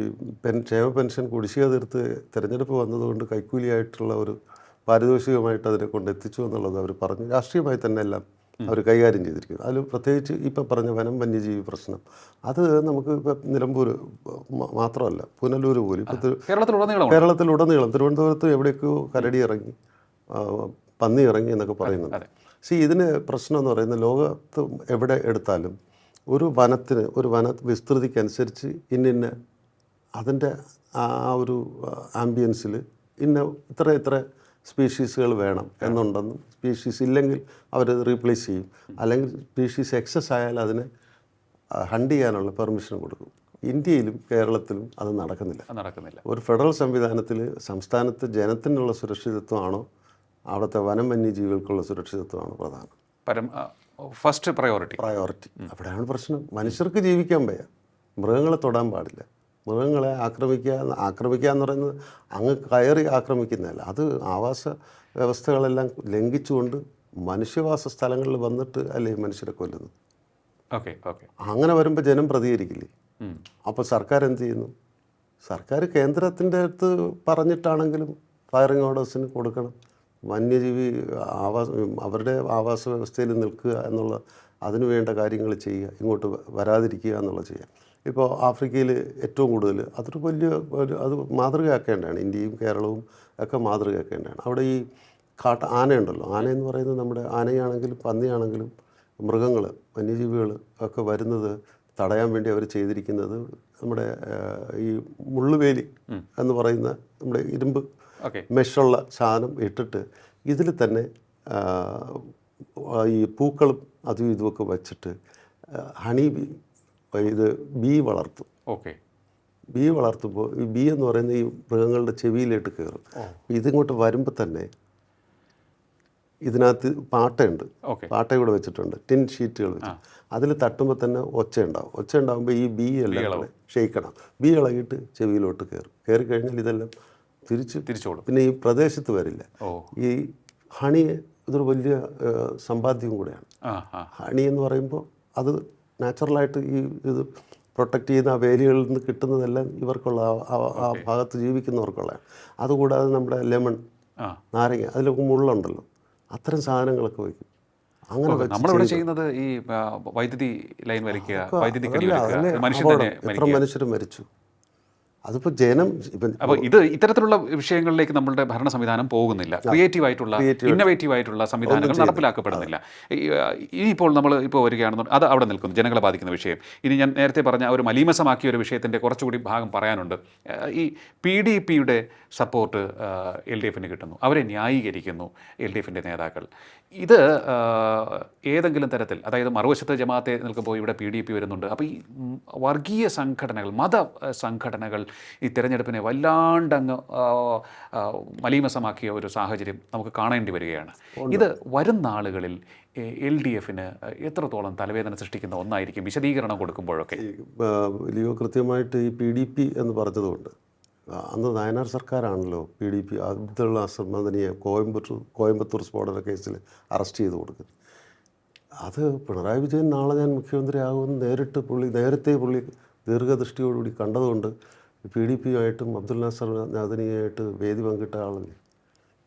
A: ക്ഷേമ പെൻഷൻ കുടിശ്ശിക തീർത്ത് തിരഞ്ഞെടുപ്പ് വന്നതുകൊണ്ട് കൈക്കൂലിയായിട്ടുള്ള ഒരു പാരിതോഷികമായിട്ട് അതിനെ കൊണ്ടെത്തിച്ചു എന്നുള്ളത് അവർ പറഞ്ഞു. രാഷ്ട്രീയമായി തന്നെ എല്ലാം അവർ കൈകാര്യം ചെയ്തിരിക്കുന്നു. അതിൽ പ്രത്യേകിച്ച് ഇപ്പം പറഞ്ഞ വന്യജീവി പ്രശ്നം, അത് നമുക്ക് ഇപ്പം നിലമ്പൂർ മാത്രമല്ല, പുനലൂർ പോലും, ഇപ്പം കേരളത്തിലുടനീളം തിരുവനന്തപുരത്ത് എവിടെയൊക്കെയോ കരടി ഇറങ്ങി, പന്നി ഇറങ്ങി എന്നൊക്കെ പറയുന്നുണ്ട്. ഇതിന് പ്രശ്നം എന്ന് പറയുന്നത്, ലോകത്ത് എവിടെ എടുത്താലും ഒരു വന വിസ്തൃതിക്കനുസരിച്ച് ഇന്ന അതിൻ്റെ ആ ഒരു ആംബിയൻസിൽ ഇത്ര സ്പീഷീസുകൾ വേണം എന്നുണ്ടെന്നും, സ്പീഷീസ് ഇല്ലെങ്കിൽ അവർ റീപ്ലേസ് ചെയ്യും, അല്ലെങ്കിൽ സ്പീഷീസ് എക്സസ് ആയാൽ അതിനെ ഹണ്ട് ചെയ്യാനുള്ള പെർമിഷൻ കൊടുക്കും. ഇന്ത്യയിലും കേരളത്തിലും അത് നടക്കുന്നില്ല.
B: അത് നടക്കുന്നില്ല.
A: ഒരു ഫെഡറൽ സംവിധാനത്തിൽ സംസ്ഥാനത്ത് ജനത്തിനുള്ള സുരക്ഷിതത്വമാണോ അവിടുത്തെ വനം വന്യജീവികൾക്കുള്ള സുരക്ഷിതത്വമാണോ പ്രധാനം?
B: First priority.
A: അവിടെയാണ് പ്രശ്നം. മനുഷ്യർക്ക് ജീവിക്കാൻ വയ്യ, മൃഗങ്ങളെ തൊടാൻ പാടില്ല. മൃഗങ്ങളെ ആക്രമിക്കുക എന്ന് പറയുന്നത് അങ്ങ് കയറി ആക്രമിക്കുന്നതല്ല, അത് ആവാസ വ്യവസ്ഥകളെല്ലാം ലംഘിച്ചുകൊണ്ട് മനുഷ്യവാസ സ്ഥലങ്ങളിൽ വന്നിട്ട് അല്ലേ മനുഷ്യരെ കൊല്ലുന്നത്.
B: Okay okay.
A: അങ്ങനെ വരുമ്പോൾ ജനം പ്രതികരിക്കില്ലേ? അപ്പോൾ സർക്കാർ എന്ത് ചെയ്യുന്നു? സർക്കാർ കേന്ദ്രത്തിൻ്റെ അടുത്ത് പറഞ്ഞിട്ടാണെങ്കിലും ഫയറിംഗ് ഓർഡേഴ്സിന് കൊടുക്കണം. വന്യജീവി അവരുടെ ആവാസ വ്യവസ്ഥയിൽ നിൽക്കുക എന്നുള്ള അതിനു വേണ്ട കാര്യങ്ങൾ ചെയ്യുക, ഇങ്ങോട്ട് വരാതിരിക്കുക എന്നുള്ള ചെയ്യുക. ഇപ്പോൾ ആഫ്രിക്കയിൽ ഏറ്റവും കൂടുതൽ അതൊരു വലിയ അത് മാതൃകയാക്കേണ്ടതാണ്. ഇന്ത്യയും കേരളവും ഒക്കെ മാതൃകയാക്കേണ്ടതാണ്. അവിടെ ഈ ആനയുണ്ടല്ലോ, ആനയെന്ന് പറയുന്നത് നമ്മുടെ ആനയാണെങ്കിലും പന്നിയാണെങ്കിലും മൃഗങ്ങൾ വന്യജീവികൾ ഒക്കെ വരുന്നത് തടയാൻ വേണ്ടി അവർ ചെയ്തിരിക്കുന്നത് നമ്മുടെ ഈ മുള്ളുവേലി എന്ന് പറയുന്ന നമ്മുടെ ഇരുമ്പ് മെഷുള്ള സാധനം ഇട്ടിട്ട് ഇതിൽ തന്നെ ഈ പൂക്കളും അതും ഇതുമൊക്കെ വച്ചിട്ട് ഹണി ബീ വളർത്തും.
B: ഓക്കെ.
A: ബീ വളർത്തുമ്പോൾ ഈ ബീ എന്ന് പറയുന്ന ഈ മൃഗങ്ങളുടെ ചെവിയിലേക്ക് കയറും. ഇതിങ്ങോട്ട് വരുമ്പോൾ തന്നെ ഇതിനകത്ത് പാട്ടയുണ്ട്, പാട്ടയൂടെ വെച്ചിട്ടുണ്ട്, ടിൻ ഷീറ്റുകൾ വെച്ച് അതിൽ തട്ടുമ്പോൾ തന്നെ ഒച്ച ഉണ്ടാകുമ്പോൾ ഈ ബീ എല്ലാം ഷെയ്ക്കണം. ബീ ഇളകിയിട്ട് ചെവിയിലോട്ട് കയറി കഴിഞ്ഞാൽ ഇതെല്ലാം തിരിച്ചോടും. പിന്നെ ഈ പ്രദേശത്ത് വരില്ല. ഈ ഹണി ഇതൊരു വലിയ സമ്പാദ്യവും കൂടെയാണ്. ഹണി എന്ന് പറയുമ്പോൾ അത് നാച്ചുറലായിട്ട് ഈ ഇത് പ്രൊട്ടക്റ്റ് ചെയ്യുന്ന ആ വേലികളിൽ നിന്ന് കിട്ടുന്നതെല്ലാം ഇവർക്കുള്ള ആ ഭാഗത്ത് ജീവിക്കുന്നവർക്കുള്ളതാണ്. അതുകൂടാതെ നമ്മുടെ ലെമൺ, നാരങ്ങ, അതിലൊക്കെ മുള്ളുണ്ടല്ലോ, അത്തരം സാധനങ്ങളൊക്കെ വയ്ക്കും. അങ്ങനെ
B: നമ്മളിവിടെ ചെയ്യുന്നത് ഈ വൈദ്യുതി ലൈൻ വലിക്കുക, വൈദ്യുതി
A: എത്ര മനുഷ്യർ മരിച്ചു. അതിപ്പോൾ ജനം
B: അപ്പോൾ ഇത്തരത്തിലുള്ള വിഷയങ്ങളിലേക്ക് നമ്മളുടെ ഭരണ സംവിധാനം പോകുന്നില്ല. ഇന്നോവേറ്റീവ് ആയിട്ടുള്ള സംവിധാനങ്ങൾ നടപ്പിലാക്കപ്പെടുന്നില്ല. ഇനിയിപ്പോൾ നമ്മൾ വരികയാണെന്ന് അത് അവിടെ നിൽക്കുന്നു, ജനങ്ങളെ ബാധിക്കുന്ന വിഷയം. ഇനി ഞാൻ നേരത്തെ പറഞ്ഞ ഒരു മലീമസമാക്കിയ ഒരു വിഷയത്തിൻ്റെ കുറച്ചുകൂടി ഭാഗം പറയാനുണ്ട്. ഈ PDPയുടെ സപ്പോർട്ട് LDFന് കിട്ടുന്നു, അവരെ ന്യായീകരിക്കുന്നു LDFിൻ്റെ നേതാക്കൾ. ഇത് ഏതെങ്കിലും തരത്തിൽ, അതായത് മറുവശത്ത് ജമാഅത്തെ നിൽക്കുമ്പോൾ ഇവിടെ PDP വരുന്നുണ്ട്. അപ്പോൾ ഈ വർഗീയ സംഘടനകൾ, മത സംഘടനകൾ ഈ തിരഞ്ഞെടുപ്പിനെ വല്ലാണ്ടങ്ങ് മലീമസമാക്കിയ ഒരു സാഹചര്യം നമുക്ക് കാണേണ്ടി വരികയാണ്. ഇത് വരും നാളുകളിൽ LDFന് എത്രത്തോളം തലവേദന സൃഷ്ടിക്കുന്ന ഒന്നായിരിക്കും കോവിശദീകരണം കൊടുക്കുമ്പോഴൊക്കെ?
A: ലിയോ കൃത്യമായിട്ട് ഈ PDP എന്ന് പറഞ്ഞതുകൊണ്ട് അന്ന് നായനാർ സർക്കാരാണല്ലോ PDP അബ്ദുൾ നാസർ മദനിയെ കോയമ്പത്തൂർ സ്ഫോടന കേസിൽ അറസ്റ്റ് ചെയ്ത് കൊടുക്കുന്നത്. അത് പിണറായി വിജയൻ നാളെ ഞാൻ മുഖ്യമന്ത്രി ആകുമെന്ന് നേരത്തെ പുള്ളി ദീർഘദൃഷ്ടിയോടുകൂടി കണ്ടതുകൊണ്ട് PDPയുമായിട്ടും അബ്ദുൾ നാസർ മദനിയായിട്ട് വേദി പങ്കിട്ട ആളല്ലേ.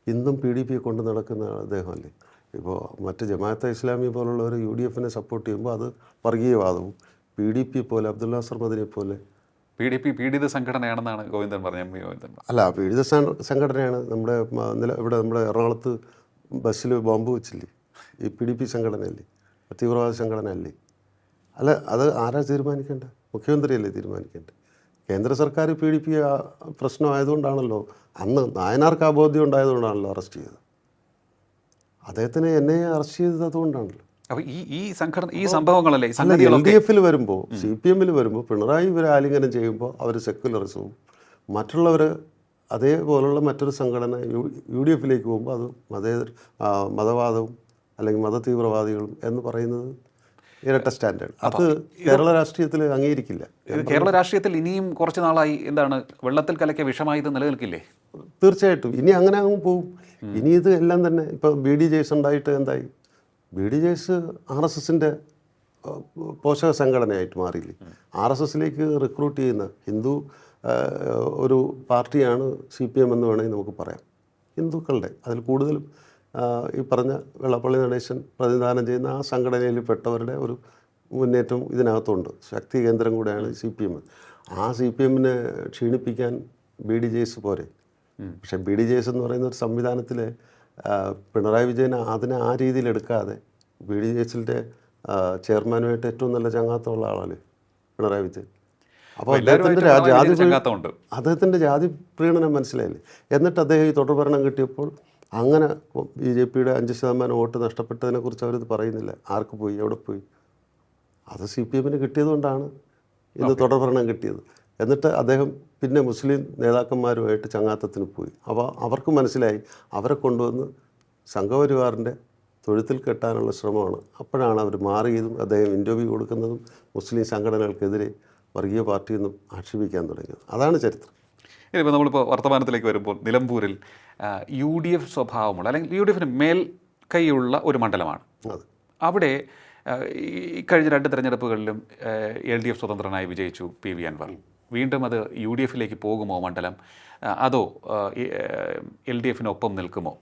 A: ഇന്നും PDPയെ കൊണ്ട് നടക്കുന്ന അദ്ദേഹമല്ലേ. ഇപ്പോൾ മറ്റ് ജമാഅത്തെ ഇസ്ലാമി പോലുള്ളവർ UDFനെ സപ്പോർട്ട് ചെയ്യുമ്പോൾ അത് വർഗീയവാദവും, PDP പോലെ അബ്ദുൾ നാസർ മദനിയെ പോലെ
B: PDP പീഡിത സംഘടനയാണെന്നാണ് ഗോവിന്ദൻ പറഞ്ഞത്.
A: അല്ല, പീഡിത സംഘടനയാണ്. ഇവിടെ നമ്മുടെ എറണാകുളത്ത് ബസ്സിൽ ബോംബ് വെച്ചില്ലേ, ഈ PDP സംഘടനയല്ലേ, തീവ്രവാദ സംഘടനയല്ലേ? അല്ല, അത് ആരാ തീരുമാനിക്കേണ്ടത്? മുഖ്യമന്ത്രിയല്ലേ തീരുമാനിക്കേണ്ടത്? കേന്ദ്ര സർക്കാർ PDP പ്രശ്നമായതുകൊണ്ടാണല്ലോ, അന്ന് നായനാർക്ക് ആ ബോധ്യം ഉണ്ടായതുകൊണ്ടാണല്ലോ അറസ്റ്റ് ചെയ്തത്. അദ്ദേഹത്തിനെ എന്നെ അറസ്റ്റ് ചെയ്തത് അതുകൊണ്ടാണല്ലോ.
B: അപ്പോൾ ഈ സംഭവങ്ങളല്ലേ
A: LDFൽ വരുമ്പോൾ, CPMൽ വരുമ്പോൾ പിണറായി ഇവരെ ആലിംഗനം ചെയ്യുമ്പോൾ അവർ സെക്യുലറിസവും, മറ്റുള്ളവർ അതേപോലുള്ള മറ്റൊരു സംഘടന UDFലേക്ക് പോകുമ്പോൾ അത് മതവാദവും അല്ലെങ്കിൽ മതതീവ്രവാദികളും എന്ന് പറയുന്നത് ഇരട്ട സ്റ്റാൻഡേർഡ്. അത് കേരള രാഷ്ട്രീയത്തിൽ അംഗീകരിക്കില്ല.
B: കേരള രാഷ്ട്രീയത്തിൽ ഇനിയും കുറച്ച് നാളായി എന്താണ് വെള്ളത്തിൽ കലക്കിയ വിഷമായി ഇത് നിലനിൽക്കില്ലേ?
A: തീർച്ചയായിട്ടും ഇനി അങ്ങനെ അങ്ങ് പോകും. ഇനി ഇത് എല്ലാം തന്നെ ഇപ്പോൾ BD ജെയ്സ് ഉണ്ടായിട്ട് എന്തായി? BD ജെയ്സ് RSSൻ്റെ പോഷക സംഘടനയായിട്ട് മാറിയില്ലേ? RSSലേക്ക് റിക്രൂട്ട് ചെയ്യുന്ന ഹിന്ദു ഒരു പാർട്ടിയാണ് CPM എന്ന് വേണമെങ്കിൽ നമുക്ക് പറയാം. ഹിന്ദുക്കളുടെ അതിൽ കൂടുതലും ഈ പറഞ്ഞ വെള്ളാപ്പള്ളി നടേശൻ പ്രതിനിധാനം ചെയ്യുന്ന ആ സംഘടനയിൽ പെട്ടവരുടെ ഒരു മുന്നേറ്റം ഇതിനകത്തുണ്ട്. ശക്തി കേന്ദ്രം കൂടെയാണ് CPM. ആ CPMനെ ക്ഷീണിപ്പിക്കാൻ BD ജെയ്സ് പോരെ. പക്ഷേ BD ജെയ്സ് എന്ന് പറയുന്ന ഒരു സംവിധാനത്തിൽ പിണറായി വിജയൻ അതിനെ ആ രീതിയിൽ എടുക്കാതെ BD ജെയ്സിൻ്റെ ചെയർമാനുമായിട്ട് ഏറ്റവും നല്ല ചങ്ങാത്തമുള്ള ആളല്ലേ പിണറായി വിജയൻ. അപ്പോൾ അദ്ദേഹത്തിൻ്റെ ജാതി പ്രീണനം മനസ്സിലായില്ലേ. എന്നിട്ട് അദ്ദേഹം ഈ തുടർഭരണം കിട്ടിയപ്പോൾ അങ്ങനെ BJPയുടെ 5% വോട്ട് നഷ്ടപ്പെട്ടതിനെക്കുറിച്ച് അവരിത് പറയുന്നില്ല. ആർക്ക് പോയി, എവിടെ പോയി? അത് CPMന് കിട്ടിയതുകൊണ്ടാണ് ഇന്ന് തുടർഭരണം കിട്ടിയത്. എന്നിട്ട് അദ്ദേഹം പിന്നെ മുസ്ലിം നേതാക്കന്മാരുമായിട്ട് ചങ്ങാത്തത്തിന് പോയി. അപ്പോൾ അവർക്ക് മനസ്സിലായി അവരെ കൊണ്ടുവന്ന് സംഘപരിവാറിൻ്റെ തൊഴുത്തിൽ കെട്ടാനുള്ള ശ്രമമാണ്. അപ്പോഴാണ് അവർ മാറിയതും അദ്ദേഹം ഇൻ്റർവ്യൂ കൊടുക്കുന്നതും മുസ്ലിം സംഘടനകൾക്കെതിരെ വർഗീയ പാർട്ടിയെന്നും ആക്ഷേപിക്കാൻ തുടങ്ങിയത്. അതാണ് ചരിത്രം.
B: ഇതിപ്പോൾ നമ്മളിപ്പോൾ വർത്തമാനത്തിലേക്ക് വരുമ്പോൾ നിലമ്പൂരിൽ UDF സ്വഭാവമുള്ള അല്ലെങ്കിൽ UDFന് മേൽക്കൈയുള്ള ഒരു മണ്ഡലമാണ്. അവിടെ ഈ കഴിഞ്ഞ 2 തെരഞ്ഞെടുപ്പുകളിലും LDF സ്വതന്ത്രനായി വിജയിച്ചു PV അൻവർ. വീണ്ടും അത് UDFിലേക്ക് പോകുമോ മണ്ഡലം, അതോ LDFിനൊപ്പം നിൽക്കുമോ?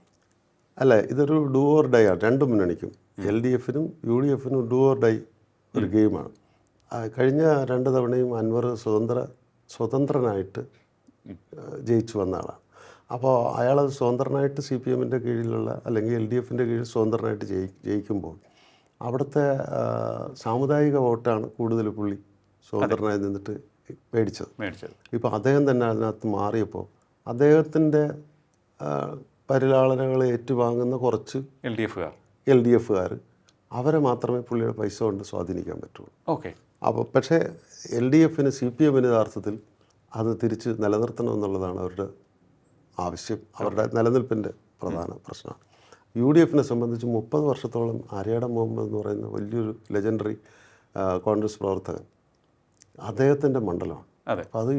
A: അല്ല, ഇതൊരു ഡു ഓർ ഡൈ ആണ് രണ്ട് മുന്നണിക്കും. LDFിനും UDFിനും ഡു ഓർ ഡൈ ഒരു ഗെയിമാണ്. കഴിഞ്ഞ 2 തവണയും അൻവർ സ്വതന്ത്രനായിട്ട് ജയിച്ചു വന്ന ആളാണ്. അപ്പോൾ അയാളത് സ്വതന്ത്രനായിട്ട് CPMൻ്റെ കീഴിലുള്ള അല്ലെങ്കിൽ LDFിൻ്റെ കീഴിൽ സ്വതന്ത്രനായിട്ട് ജയിക്കുമ്പോൾ അവിടുത്തെ സാമുദായിക വോട്ടാണ് കൂടുതൽ പുള്ളി സ്വതന്ത്രനായി നിന്നിട്ട് മേടിച്ചത്. ഇപ്പോൾ അദ്ദേഹം തന്നെ അതിനകത്ത് മാറിയപ്പോൾ അദ്ദേഹത്തിൻ്റെ പരിലാളനകൾ ഏറ്റുവാങ്ങുന്ന കുറച്ച് LDFുകാർ അവരെ മാത്രമേ പുള്ളിയുടെ പൈസ കൊണ്ട് സ്വാധീനിക്കാൻ പറ്റുള്ളൂ.
B: ഓക്കെ.
A: അപ്പോൾ പക്ഷേ LDFിന് CPMന് യഥാർത്ഥത്തിൽ അത് തിരിച്ച് നിലനിർത്തണമെന്നുള്ളതാണ് അവരുടെ ആവശ്യം, അവരുടെ നിലനിൽപ്പിൻ്റെ പ്രധാന പ്രശ്നമാണ്. UDFിനെ സംബന്ധിച്ച് 30 വർഷത്തോളം ആര്യാടൻ മുഹമ്മദ് എന്ന് പറയുന്ന വലിയൊരു ലെജൻഡറി കോൺഗ്രസ് പ്രവർത്തകൻ, അദ്ദേഹത്തിൻ്റെ മണ്ഡലമാണ്. അപ്പോൾ അത്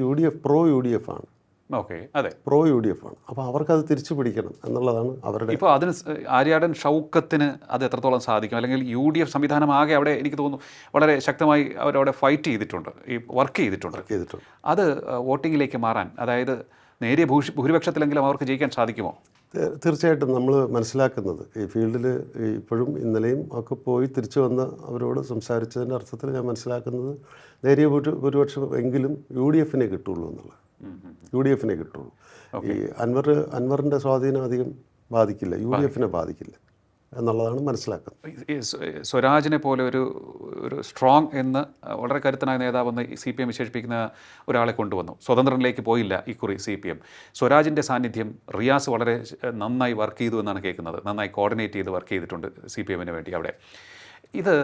A: പ്രോ UDF ആണ്.
B: ഓക്കെ, അതെ,
A: പ്രോ UDF ആണ്. അപ്പോൾ അവർക്കത് തിരിച്ചു പിടിക്കണം എന്നുള്ളതാണ് അവരുടെ.
B: ഇപ്പോൾ അതിന് ആര്യാടൻ ഷൗക്കത്തിന് അത് എത്രത്തോളം സാധിക്കും? അല്ലെങ്കിൽ UDF സംവിധാനം ആകെ അവിടെ എനിക്ക് തോന്നുന്നു വളരെ ശക്തമായി അവരവിടെ ഫൈറ്റ് ചെയ്തിട്ടുണ്ട്, ഈ വർക്ക് ചെയ്തിട്ടുണ്ട്. അത് വോട്ടിങ്ങിലേക്ക് മാറാൻ, അതായത് നേരിയ ഭൂരിപക്ഷത്തിലെങ്കിലും അവർക്ക് ജയിക്കാൻ സാധിക്കുമോ?
A: തീർച്ചയായിട്ടും നമ്മൾ മനസ്സിലാക്കുന്നത് ഈ ഫീൽഡിൽ ഇപ്പോഴും ഇന്നലെയും ഒക്കെ പോയി തിരിച്ചു വന്ന് അവരോട് സംസാരിച്ചതിൻ്റെ അർത്ഥത്തിൽ ഞാൻ മനസ്സിലാക്കുന്നത് നേരിയ ഭൂരിപക്ഷം എങ്കിലും UDFിനെ കിട്ടുള്ളൂ എന്നുള്ളത്. UDFിനെ കിട്ടുള്ളൂ. ഈ അൻവറിൻ്റെ സ്വാധീനം അധികം ബാധിക്കില്ല, UDFിനെ ബാധിക്കില്ല എന്നുള്ളതാണ് മനസ്സിലാക്കുന്നത്.
B: സ്വരാജിനെ പോലെ ഒരു സ്ട്രോങ് എന്ന് വളരെ കരുത്തനായ നേതാവെന്ന് CPM വിശേഷിപ്പിക്കുന്ന ഒരാളെ കൊണ്ടുവന്നു. സ്വതന്ത്രനിലേക്ക് പോയില്ല ഇക്കുറി CPM. സ്വരാജിൻ്റെ സാന്നിധ്യം റിയാസ് വളരെ നന്നായി വർക്ക് ചെയ്തു എന്നാണ് കേൾക്കുന്നത്, നന്നായി കോർഡിനേറ്റ് ചെയ്ത് വർക്ക് ചെയ്തിട്ടുണ്ട് CPMന് വേണ്ടി അവിടെ. ഇത്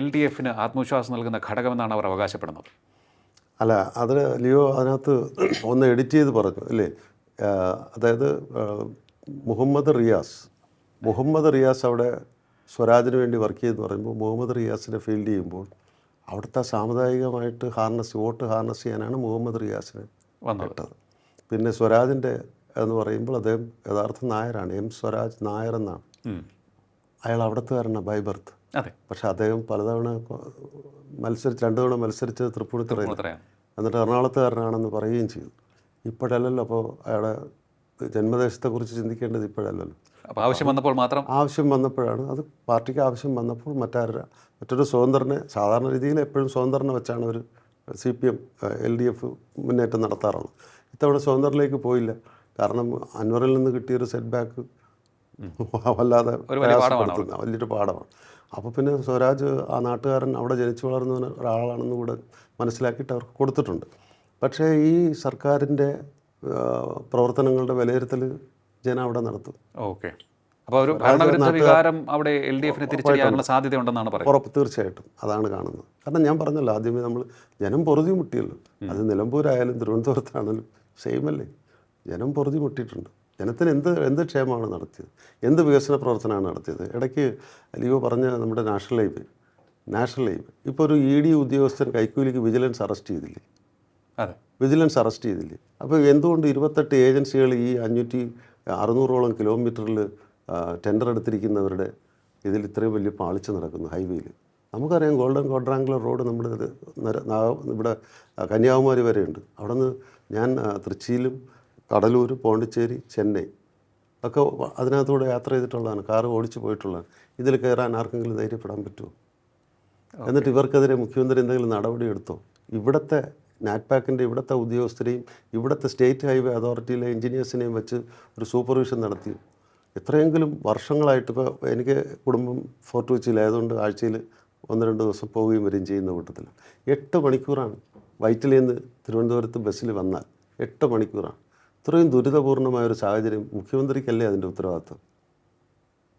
B: LDFിന് ആത്മവിശ്വാസം നൽകുന്ന ഘടകമെന്നാണ് അവർ അവകാശപ്പെടുന്നത്.
A: അല്ല, അത് ലിയോ അതിനകത്ത് ഒന്ന് എഡിറ്റ് ചെയ്ത് പറഞ്ഞു അല്ലേ. അതായത് മുഹമ്മദ് റിയാസ് അവിടെ സ്വരാജിന് വേണ്ടി വർക്ക് ചെയ്തെന്ന് പറയുമ്പോൾ മുഹമ്മദ് റിയാസിനെ ഫീൽഡ് ചെയ്യുമ്പോൾ അവിടുത്തെ സാമുദായികമായിട്ട് വോട്ട് ഹാർനസ് ചെയ്യാനാണ് മുഹമ്മദ് റിയാസിനെ വന്നിട്ടത്. പിന്നെ സ്വരാജിൻ്റെ എന്ന് പറയുമ്പോൾ അദ്ദേഹം യഥാർത്ഥ നായരാണ്, M സ്വരാജ് നായർ എന്നാണ്. അയാൾ അവിടത്തുകാരനാണ് ബൈ ബർത്ത്. പക്ഷെ അദ്ദേഹം പലതവണ 2 തവണ മത്സരിച്ചത് തൃപ്പൂണിത്തുറയാണ്, എന്നിട്ട് എറണാകുളത്തുകാരനാണെന്ന് പറയുകയും ചെയ്തു. ഇപ്പോഴല്ലല്ലോ. അപ്പോൾ അയാളുടെ ജന്മദേശത്തെക്കുറിച്ച് ചിന്തിക്കേണ്ടത് ഇപ്പോഴല്ലല്ലോ. ആവശ്യം വന്നപ്പോഴാണ്, അത് പാർട്ടിക്ക് ആവശ്യം വന്നപ്പോൾ മറ്റൊരു സ്വതന്ത്രനെ, സാധാരണ രീതിയിൽ എപ്പോഴും സ്വതന്ത്രനെ വെച്ചാണ് ഒരു CPM LDF മുന്നേറ്റം നടത്താറുള്ളത്. ഇത്തവണ സ്വതന്ത്രനിലേക്ക് പോയില്ല. കാരണം അൻവറിൽ നിന്ന് കിട്ടിയൊരു സെറ്റ് ബാക്ക് വല്ലാതെ വലിയൊരു പാഠമാണ്. അപ്പോൾ പിന്നെ സ്വരാജ് ആ നാട്ടുകാരൻ അവിടെ ജനിച്ചു വളർന്ന ഒരാളാണെന്ന് കൂടെ മനസ്സിലാക്കിയിട്ട് അവർക്ക് കൊടുത്തിട്ടുണ്ട്. പക്ഷേ ഈ സർക്കാരിൻ്റെ പ്രവർത്തനങ്ങളുടെ വിലയിരുത്തൽ ജനം അവിടെ നടത്തും.
B: ഓക്കെ. അപ്പോൾ ഒരു ഭരണവിരുദ്ധ വികാരം അവിടെ LDFിനെ തിരിച്ചറിയാനുള്ള സാധ്യത ഉണ്ടെന്നാണ് പറയുന്നത്.
A: തീർച്ചയായിട്ടും അതാണ് കാണുന്നത്. കാരണം ഞാൻ പറഞ്ഞല്ലോ ആദ്യമേ, നമ്മൾ ജനം പൊറുതി മുട്ടിയല്ലോ. അത് നിലമ്പൂരായാലും തിരുവനന്തപുരത്താണെങ്കിലും സെയിം അല്ലേ. ജനം പൊറുതി മുട്ടിയിട്ടുണ്ട്. ജനത്തിന് എന്ത് ക്ഷേമമാണ് നടത്തിയത്, എന്ത് വികസന പ്രവർത്തനമാണ് നടത്തിയത്. ഇടയ്ക്ക് ലിയോ പറഞ്ഞ നമ്മുടെ നാഷണൽ ഹൈവേ ഇപ്പോൾ ഒരു ED ഉദ്യോഗസ്ഥൻ കൈക്കൂലിക്ക് വിജിലൻസ് അറസ്റ്റ് ചെയ്തില്ലേ? അപ്പോൾ എന്തുകൊണ്ട് 28 ഏജൻസികൾ ഈ 500-600ഓളം കിലോമീറ്ററിൽ ടെൻഡർ എടുത്തിരിക്കുന്നവരുടെ ഇതിൽ ഇത്രയും വലിയ പാളിച്ച നടക്കുന്നു ഹൈവേയിൽ? നമുക്കറിയാം ഗോൾഡൻ ക്വാഡ്രാങ്കുലർ റോഡ് നമ്മുടെ ഇവിടെ കന്യാകുമാരി വരെയുണ്ട്. അവിടെ നിന്ന് ഞാൻ തൃച്ചിയിലും കടലൂർ, പോണ്ടിച്ചേരി, ചെന്നൈ ഒക്കെ അതിനകത്തൂടെ യാത്ര ചെയ്തിട്ടുള്ളതാണ്, കാറ് ഓടിച്ചു പോയിട്ടുള്ളതാണ്. ഇതിൽ കയറാൻ ആർക്കെങ്കിലും ധൈര്യപ്പെടാൻ പറ്റുമോ? എന്നിട്ട് ഇവർക്കെതിരെ മുഖ്യമന്ത്രി എന്തെങ്കിലും നടപടി എടുത്തോ? ഇവിടുത്തെ നാറ്റ്പാക്കിൻ്റെ ഇവിടുത്തെ ഉദ്യോഗസ്ഥരെയും ഇവിടുത്തെ സ്റ്റേറ്റ് ഹൈവേ അതോറിറ്റിയിലെ എഞ്ചിനീയേഴ്സിനെയും വെച്ച് ഒരു സൂപ്പർവിഷൻ നടത്തി എത്രയെങ്കിലും വർഷങ്ങളായിട്ട്. ഇപ്പോൾ എനിക്ക് കുടുംബം ഫോർട്ട് കൊച്ചിയിലായതുകൊണ്ട് ആഴ്ചയിൽ 1-2 ദിവസം പോവുകയും വരികയും ചെയ്യുന്ന കൂട്ടത്തിൽ 8 മണിക്കൂറാണ് വൈറ്റിലിൽ നിന്ന് തിരുവനന്തപുരത്ത് ബസ്സിൽ വന്നാൽ 8 മണിക്കൂറാണ്. ഇത്രയും ദുരിതപൂർണമായൊരു സാഹചര്യം മുഖ്യമന്ത്രിക്കല്ലേ അതിൻ്റെ ഉത്തരവാദിത്വം?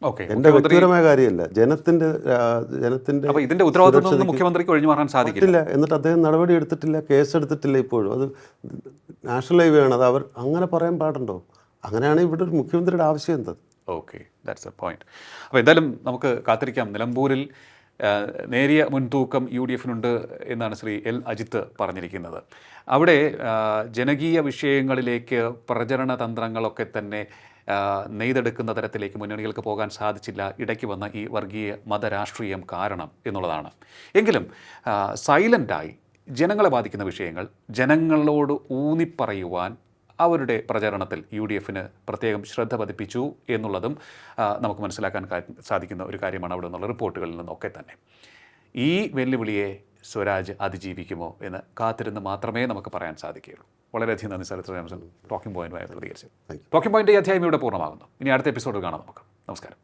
B: ഓക്കെ,
A: എൻ്റെ വ്യക്തിപരമായ കാര്യമല്ല, ജനത്തിൻ്റെ
B: അപ്പോൾ ഇതിന്റെ ഉത്തരവാദിത്വം ഒന്നും മുഖ്യമന്ത്രിക്ക് ഒഴിഞ്ഞു മാറാൻ സാധിക്കില്ല.
A: ഇല്ല. എന്നിട്ട് അദ്ദേഹം നടപടി എടുത്തിട്ടില്ല, കേസ് എടുത്തിട്ടില്ല ഇപ്പോഴും. അത് നാഷണൽ ഹൈവേ ആണ്, അത് അവർ അങ്ങനെ പറയാൻ പാടുണ്ടോ? അങ്ങനെയാണെങ്കിൽ ഇവിടെ ഒരു മുഖ്യമന്ത്രിയുടെ ആവശ്യം എന്താ?
B: Okay, that's A point. അപ്പോൾ എന്തായാലും നമുക്ക് കാത്തിരിക്കാം. നിലമ്പൂരിൽ നേരിയ മുൻതൂക്കം UDF എന്നാണ് ശ്രീ എൽ അജിത്ത് പറഞ്ഞിരിക്കുന്നത്. അവിടെ ജനകീയ വിഷയങ്ങളിലേക്ക് പ്രചരണ തന്ത്രങ്ങളൊക്കെ തന്നെ നെയ്തെടുക്കുന്ന തരത്തിലേക്ക് മുന്നണികൾക്ക് പോകാൻ സാധിച്ചില്ല, ഇടയ്ക്ക് വന്ന ഈ വർഗീയ മതരാഷ്ട്രീയം കാരണം എന്നുള്ളതാണ്. എങ്കിലും സൈലൻ്റായി ജനങ്ങളെ ബാധിക്കുന്ന വിഷയങ്ങൾ ജനങ്ങളോട് ഊന്നിപ്പറയുവാൻ അവരുടെ പ്രചരണത്തിൽ UDFന് പ്രത്യേകം ശ്രദ്ധ പതിപ്പിച്ചു എന്നുള്ളതും നമുക്ക് മനസ്സിലാക്കാൻ സാധിക്കുന്ന ഒരു കാര്യമാണ് അവിടെ നിന്നുള്ള റിപ്പോർട്ടുകളിൽ നിന്നൊക്കെ തന്നെ. ഈ വെല്ലുവിളിയെ സ്വരാജ് അതിജീവിക്കുമോ എന്ന് കാത്തിരുന്ന് മാത്രമേ നമുക്ക് പറയാൻ സാധിക്കുകയുള്ളൂ. വളരെയധികം നന്ദി സാർ, ഇത്രയും ടോക്കിംഗ് പോയിന്റുമായി പ്രതികരിച്ചു. ടോക്കിംഗ് പോയിന്റ് ഈ അധ്യായം ഇവിടെ പൂർണ്ണമാകുന്നു. ഇനി അടുത്ത എപ്പിസോഡ് കാണാം നമുക്ക്. നമസ്കാരം.